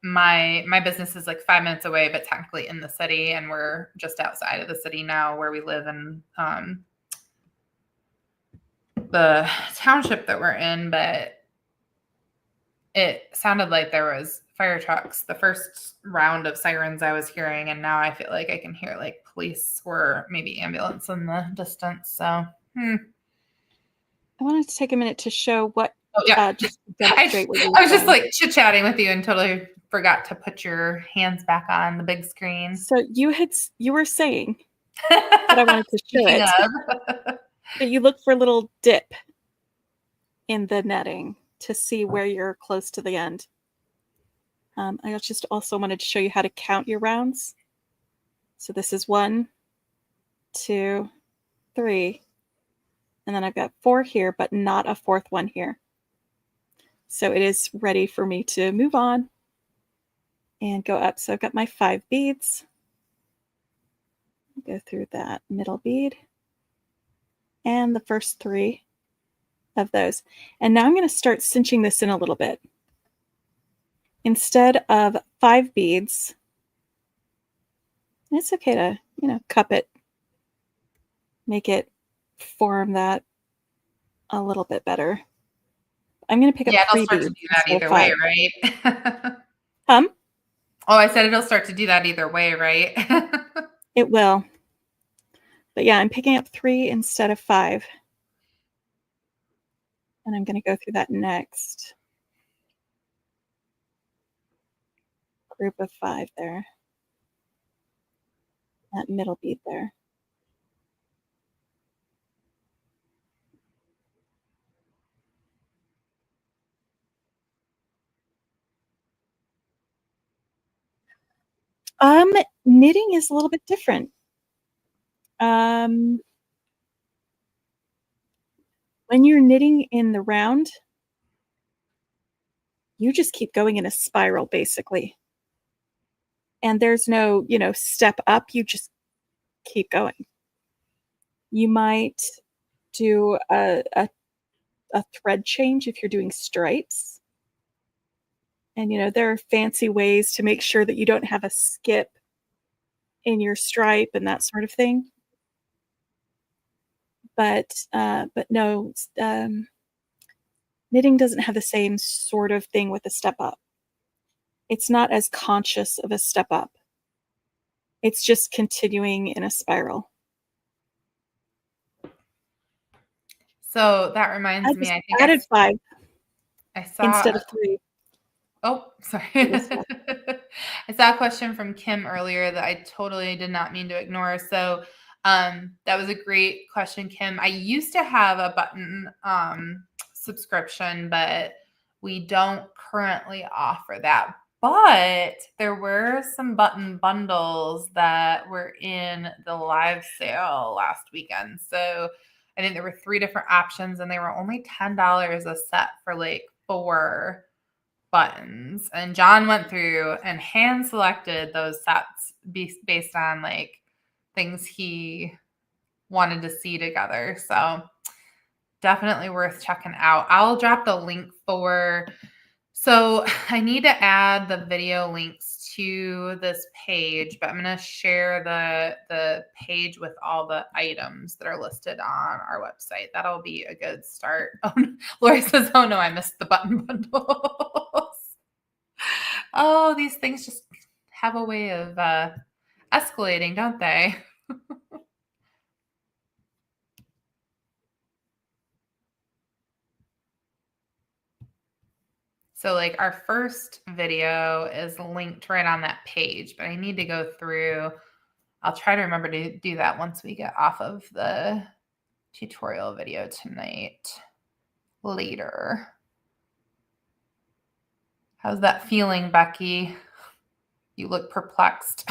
my business is like 5 minutes away, but technically in the city, and we're just outside of the city now where we live in the township that we're in. But it sounded like there was fire trucks the first round of sirens I was hearing, and now I feel like I can hear like police or maybe ambulance in the distance. So I wanted to take a minute to show what just demonstrate what you were I was saying. Just like chit-chatting with you and totally forgot to put your hands back on the big screen. So you were saying that I wanted to show it. But you look for a little dip in the netting to see where you're close to the end. I just also wanted to show you how to count your rounds. So this is 1, 2, 3, and then I've got 4 here, but not a 4th one here. So it is ready for me to move on and go up. So I've got my 5 beads. Go through that middle bead and the first 3 of those. And now I'm going to start cinching this in a little bit. Instead of 5 beads, it's okay to, cup it, make it form that a little bit better. I'm going to pick up 3 beads. Yeah, it'll start to do that either way, right? Oh, I said it'll start to do that either way, right? It will. But yeah, I'm picking up 3 instead of 5. And I'm going to go through that next group of 5 there. That middle bead there. Knitting is a little bit different. When you're knitting in the round, you just keep going in a spiral, basically. and there's no, step up, you just keep going. You might do a thread change if you're doing stripes. And, there are fancy ways to make sure that you don't have a skip in your stripe and that sort of thing. But no, knitting doesn't have the same sort of thing with a step up. It's not as conscious of a step up. It's just continuing in a spiral. So that reminds me, I think added 5 I saw instead of 3. Oh, sorry. I saw a question from Kim earlier that I totally did not mean to ignore. So that was a great question, Kim. I used to have a button subscription, but we don't currently offer that. But there were some button bundles that were in the live sale last weekend. So I think there were 3 different options, and they were only $10 a set for like 4 buttons. And John went through and hand selected those sets based on like things he wanted to see together. So definitely worth checking out. I'll drop the link so I need to add the video links to this page, but I'm going to share the page with all the items that are listed on our website. That'll be a good start. Lori says, oh no, I missed the button bundles. Oh, these things just have a way of escalating, don't they? So like our first video is linked right on that page, but I need to go through. I'll try to remember to do that once we get off of the tutorial video tonight later. How's that feeling, Becky? You look perplexed.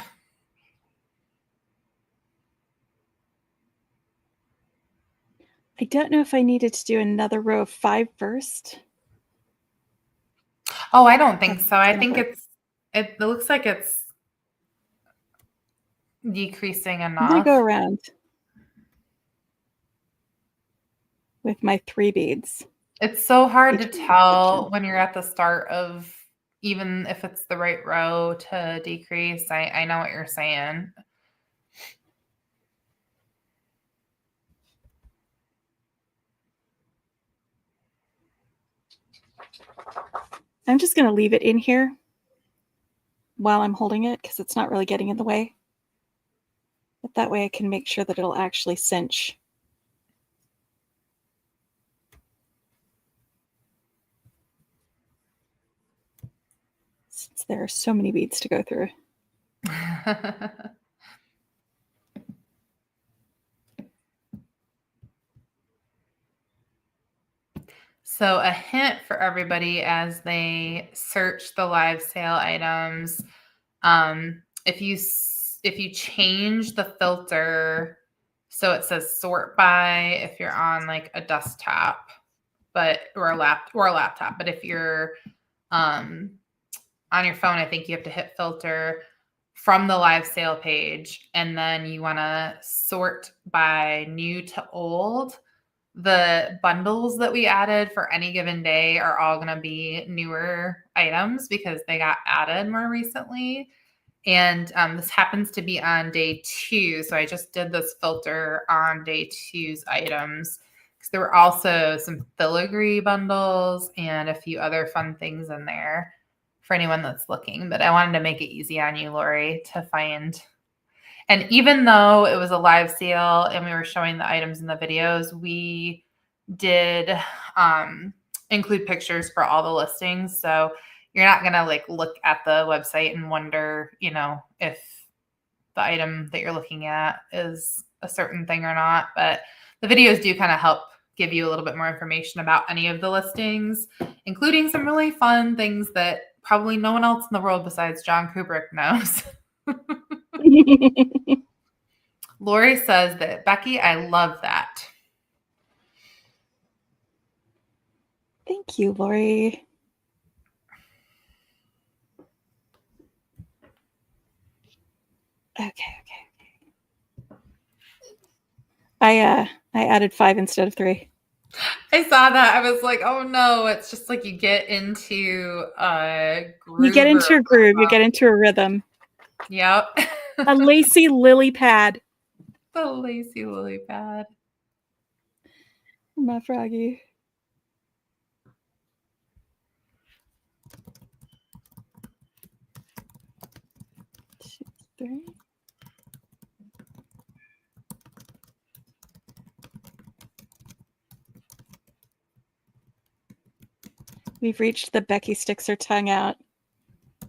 I don't know if I needed to do another row of 5 first. Oh, I don't think so. I think it looks like it's decreasing enough. I'm going to go around with my 3 beads. It's so hard to tell when you're at the start of, even if it's the right row to decrease. I know what you're saying. I'm just going to leave it in here while I'm holding it because it's not really getting in the way. But that way I can make sure that it'll actually cinch. Since there are so many beads to go through. So a hint for everybody as they search the live sale items, if you change the filter so it says sort by if you're on like a desktop, or a laptop, but if you're on your phone, I think you have to hit filter from the live sale page, and then you want to sort by new to old. The bundles that we added for any given day are all going to be newer items because they got added more recently. And this happens to be on day 2. So I just did this filter on day 2's items because there were also some filigree bundles and a few other fun things in there for anyone that's looking. But I wanted to make it easy on you, Lori, to find. And even though it was a live sale and we were showing the items in the videos, we did include pictures for all the listings. So you're not going to like look at the website and wonder, if the item that you're looking at is a certain thing or not. But the videos do kind of help give you a little bit more information about any of the listings, including some really fun things that probably no one else in the world besides John Kubrick knows. Lori says that, Becky, I love that. Thank you, Lori. Okay. I added 5 instead of 3. I saw that. I was like, oh no, it's just like you get into a groove. You get into a groove, you get into a rhythm. Yep. A lacy lily pad. The lacy lily pad. My froggy. Two, 3. We've reached the Beki sticks her tongue out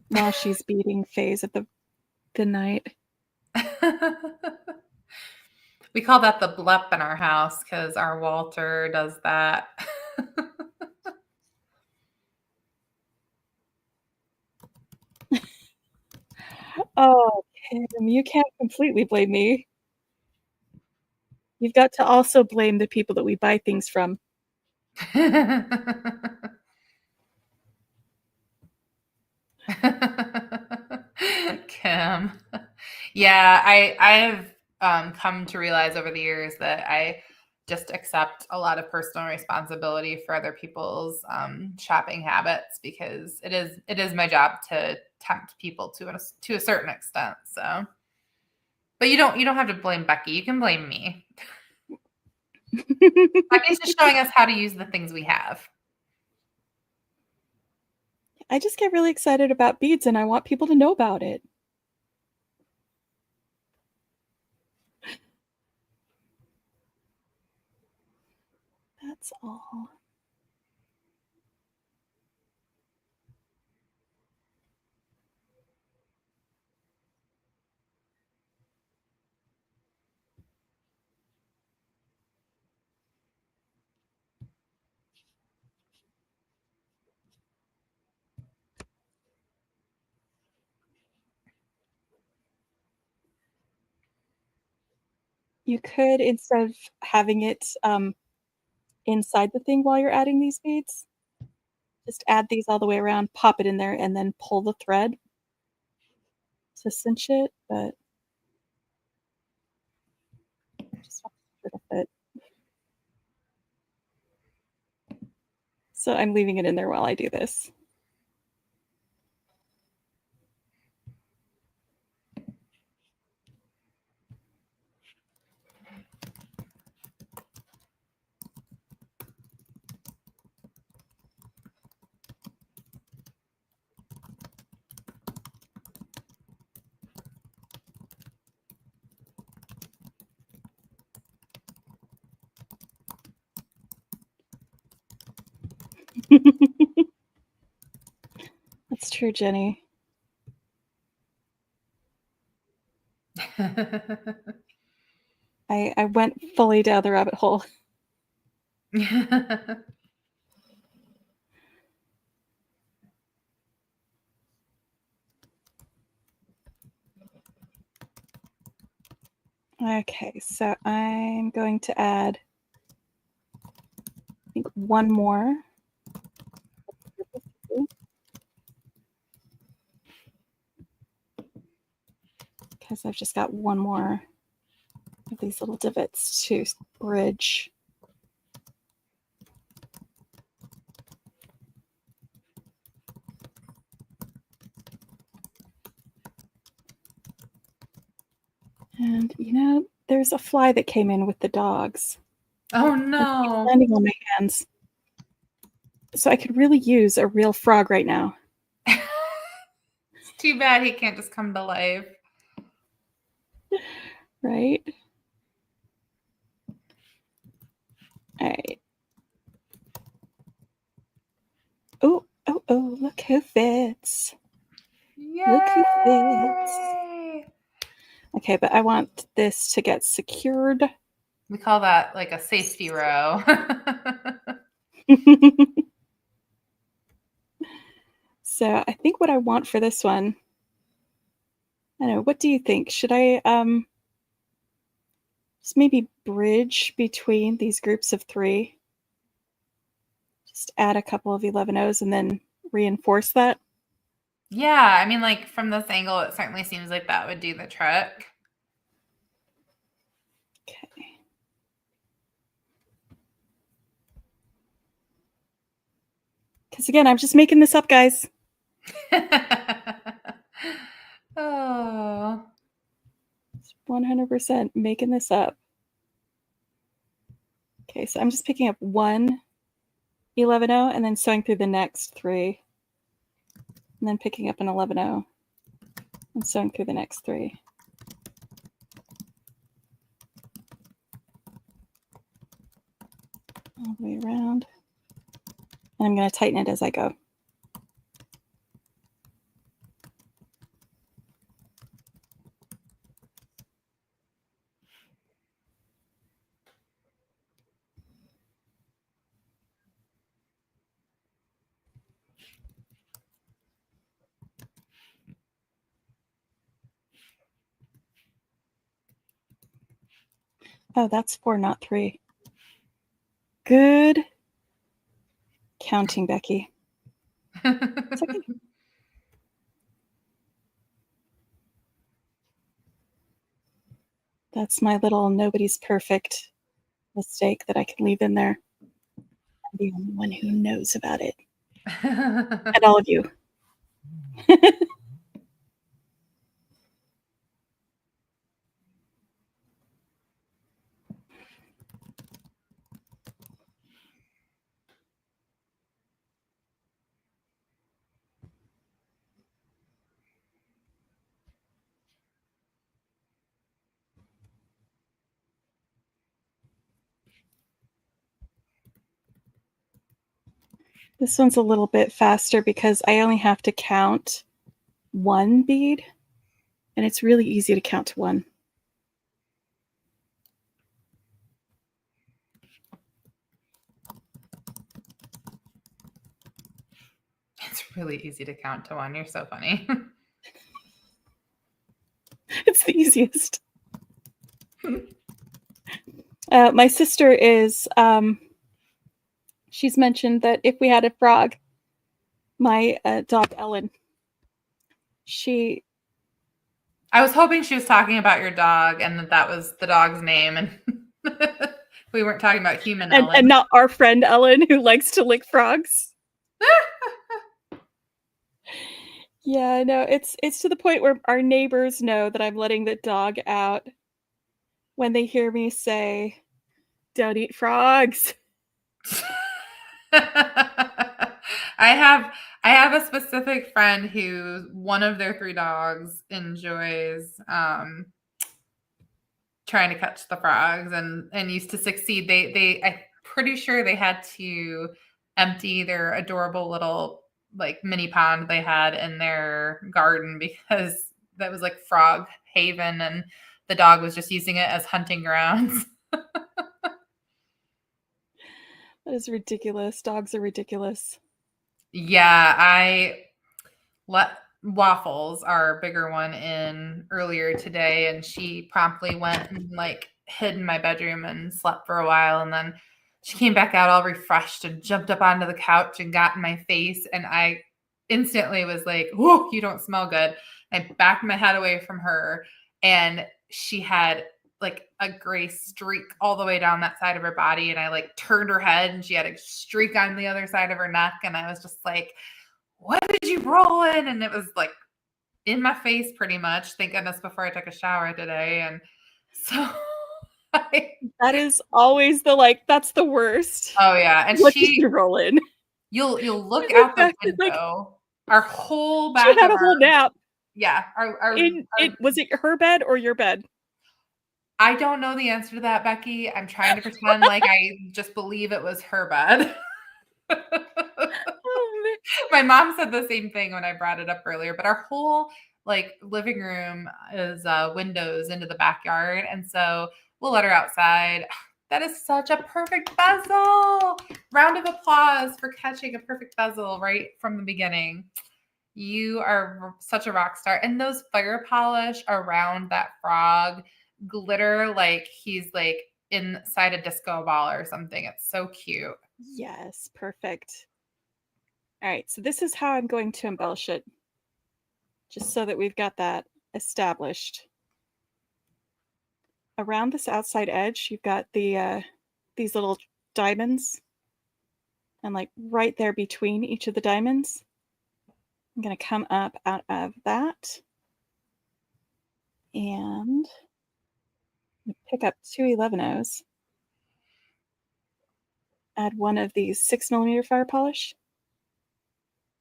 while she's beading phase of the night. We call that the blep in our house because our Walter does that. Oh, Kim, you can't completely blame me. You've got to also blame the people that we buy things from. Kim. Yeah, I have come to realize over the years that I just accept a lot of personal responsibility for other people's shopping habits because it is my job to tempt people to a certain extent. So, but you don't have to blame Becky. You can blame me. Becky's just showing us how to use the things we have. I just get really excited about beads and I want people to know about it. That's all. You could, instead of having it inside the thing while you're adding these beads, just add these all the way around, pop it in there, and then pull the thread to cinch it, but I just want it to fit. So I'm leaving it in there while I do this. That's true, Jenny. I went fully down the rabbit hole. Okay, so I'm going to add, I think, one more. Because I've just got one more of these little divots to bridge. And, you know, there's a fly that came in with the dogs. Oh no. It's landing on my hands. So I could really use a real frog right now. It's too bad he can't just come to life. Right? All right. Oh, look who fits. Yay! Look who fits. Okay, but I want this to get secured. We call that like a safety row. So I think what I want for this one, I don't know, what do you think? Should I just maybe bridge between these groups of 3? Just add a couple of 11 O's and then reinforce that? Yeah, I mean, like from this angle, it certainly seems like that would do the trick. Okay. Because again, I'm just making this up, guys. Oh. 100% making this up. Okay, so I'm just picking up one 11-0 and then sewing through the next three. And then picking up an 11-0 and sewing through the next three. All the way around. And I'm going to tighten it as I go. Oh, that's 4, not 3. Good counting, Becky. It's okay. That's my little nobody's perfect mistake that I can leave in there. I'm the only one who knows about it. And all of you. This one's a little bit faster because I only have to count one bead, and it's really easy to count to one. It's really easy to count to one. You're so funny. It's the easiest. My sister is, she's mentioned that if we had a frog, my dog Ellen, I was hoping she was talking about your dog and that was the dog's name, and we weren't talking about human Ellen. And not our friend Ellen who likes to lick frogs. Yeah, no, it's to the point where our neighbors know that I'm letting the dog out when they hear me say, "Don't eat frogs." I have a specific friend who one of their 3 dogs enjoys trying to catch the frogs and used to succeed. I'm pretty sure they had to empty their adorable little like mini pond they had in their garden because that was like frog haven and the dog was just using it as hunting grounds. That is ridiculous. Dogs are ridiculous. Yeah, let Waffles, our bigger one, in earlier today, and she promptly went and like hid in my bedroom and slept for a while, and then she came back out all refreshed and jumped up onto the couch and got in my face, and I instantly was like, "Whoa, you don't smell good." I backed my head away from her, and she had like a gray streak all the way down that side of her body, and I like turned her head, and she had a streak on the other side of her neck, and I was just like, what did you roll in? And it was like in my face pretty much. Thank goodness before I took a shower today. And so that is always that's the worst. Oh yeah. And what did you roll in? You'll look out the window. Our whole back she had a whole nap. Yeah. Was it her bed or your bed? I don't know the answer to that, Becky. I'm trying to pretend like I just believe it was her bed. My mom said the same thing when I brought it up earlier, but our whole like living room is windows into the backyard, and so we'll let her outside. That is such a perfect bezel. Round of applause for catching a perfect bezel right from the beginning. You are such a rock star. And those fire polish around that frog glitter like he's like inside a disco ball or something. It's so cute. Yes, perfect. All right, so this is how I'm going to embellish it. just so that we've got that established. Around this outside edge, you've got the these little diamonds, and like right there between each of the diamonds, I'm going to come up out of that and pick up 2 11-0s, add one of these 6mm fire polish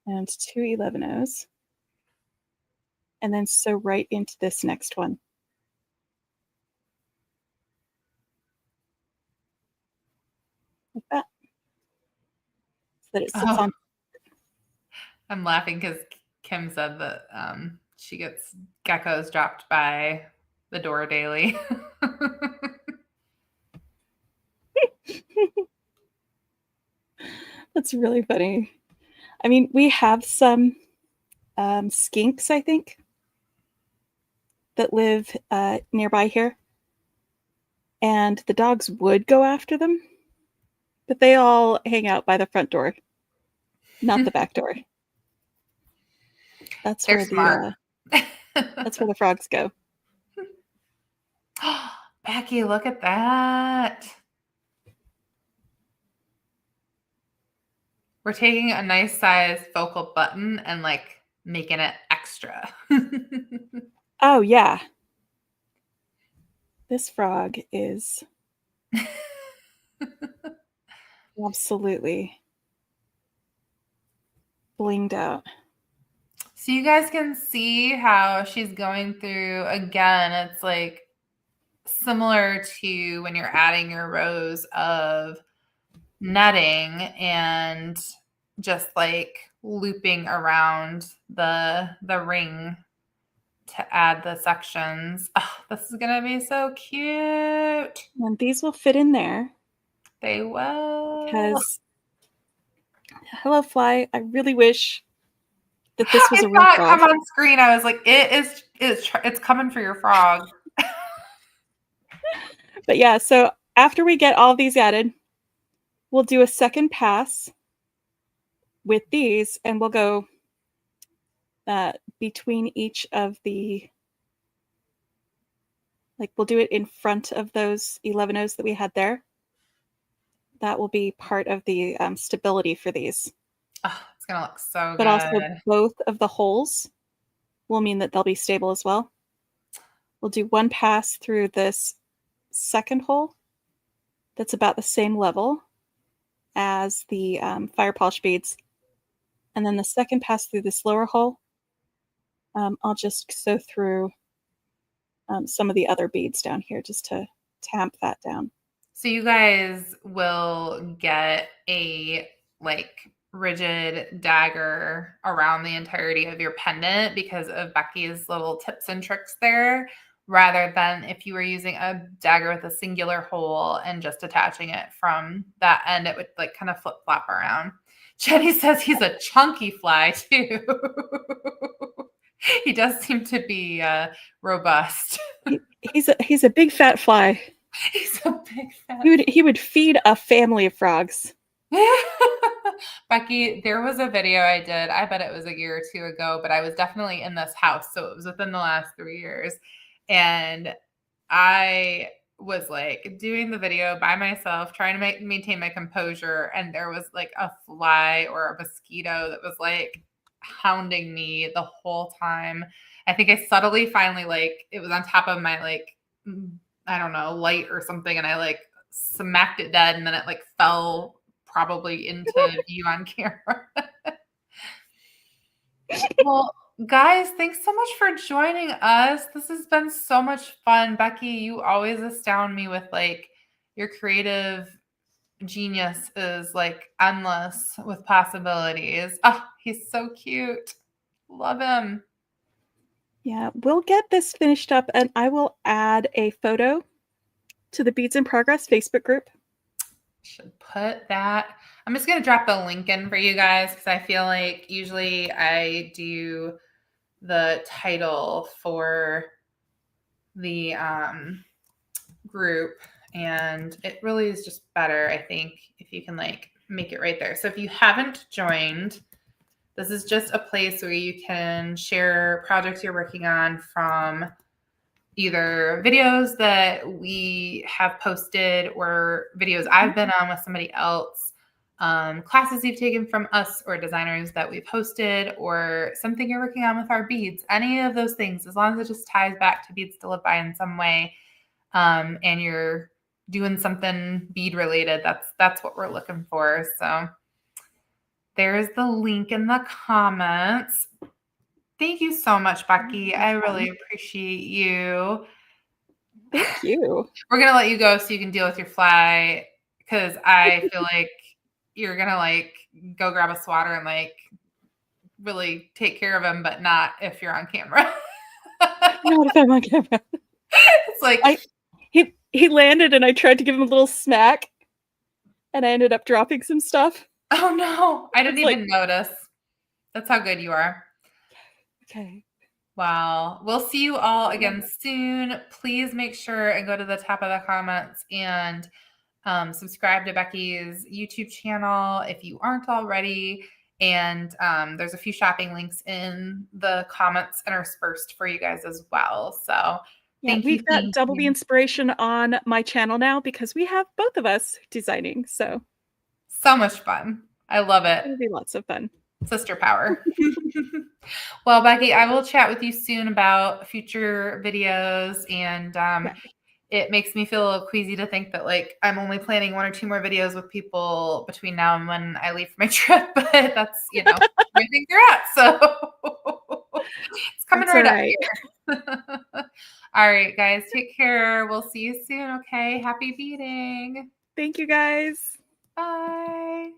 and 2 11-0s, and then sew right into this next one. Like that. So that it sits on. I'm laughing because Kim said that she gets geckos dropped by the door daily. That's really funny. I mean, we have some skinks, I think, that live nearby here. And the dogs would go after them, but they all hang out by the front door, not the back door. That's They're where smart. that's where the frogs go. Becky, look at that. We're taking a nice size focal button and like making it extra. Oh, yeah. This frog is absolutely blinged out. So you guys can see how she's going through, again, it's like similar to when you're adding your rows of netting and just like looping around the ring to add the sections. Oh, this is gonna be so cute. And these will fit in there. They will. Because, hello, Fly, I really wish that this was a real frog. Come on screen. I was like, it's coming for your frog. But yeah, so after we get all these added, we'll do a second pass with these, and we'll go between each of the, like we'll do it in front of those 11-0s that we had there. That will be part of the stability for these. Oh, it's gonna look so good. But also both of the holes will mean that they'll be stable as well. We'll do one pass through this second hole that's about the same level as the fire polish beads. And then the second pass through this lower hole, I'll just sew through some of the other beads down here just to tamp that down. So you guys will get a like rigid dagger around the entirety of your pendant because of Becky's little tips and tricks there, rather than if you were using a dagger with a singular hole and just attaching it from that end, it would like kind of flip flop around. Jenny says he's a chunky fly too. He does seem to be robust. He's a big fat fly. He's a big fat. He would feed a family of frogs. Becky, there was a video I did. I bet it was a year or two ago, but I was definitely in this house, so it was within the last 3 years, and I was like doing the video by myself, trying to maintain my composure, and there was like a fly or a mosquito that was like hounding me the whole time. I think I subtly finally like it was on top of my like I don't know, light or something, and I like smacked it dead, and then it like fell probably into view on camera. Well, guys, thanks so much for joining us. This has been so much fun. Becky, you always astound me with like your creative genius is like endless with possibilities. Oh, he's so cute. Love him. Yeah, we'll get this finished up, and I will add a photo to the Beads in Progress Facebook group. Should put that. I'm just going to drop the link in for you guys because I feel like usually I do the title for the group, and it really is just better, I think, if you can like make it right there. So if you haven't joined This is just a place where you can share projects you're working on, from either videos that we have posted or videos I've been on with somebody else, classes you've taken from us or designers that we've hosted, or something you're working on with our beads. Any of those things, as long as it just ties back to Beads to Live By in some way, and you're doing something bead related, that's what we're looking for. So there's the link in the comments. Thank you so much, Beki. I really appreciate you. Thank you. We're going to let you go so you can deal with your fly, because I feel like you're going to like go grab a swatter and like really take care of him, but not if you're on camera. Not if I'm on camera. It's like he landed and I tried to give him a little smack and I ended up dropping some stuff. Oh no, I didn't It's even notice. That's how good you are. Okay. Wow. We'll see you all again soon. Please make sure and go to the top of the comments and subscribe to Beki's YouTube channel if you aren't already. And there's a few shopping links in the comments interspersed for you guys as well. So yeah, we've got double the inspiration on my channel now because we have both of us designing. So much fun. I love it. It'll be lots of fun. Sister power. Well, Beki, I will chat with you soon about future videos, and it makes me feel a little queasy to think that like I'm only planning 1 or 2 more videos with people between now and when I leave for my trip, but that's, you know, where I think you're at. So it's coming right up here. All right, guys, take care. We'll see you soon. Okay. Happy beading. Thank you, guys. Bye.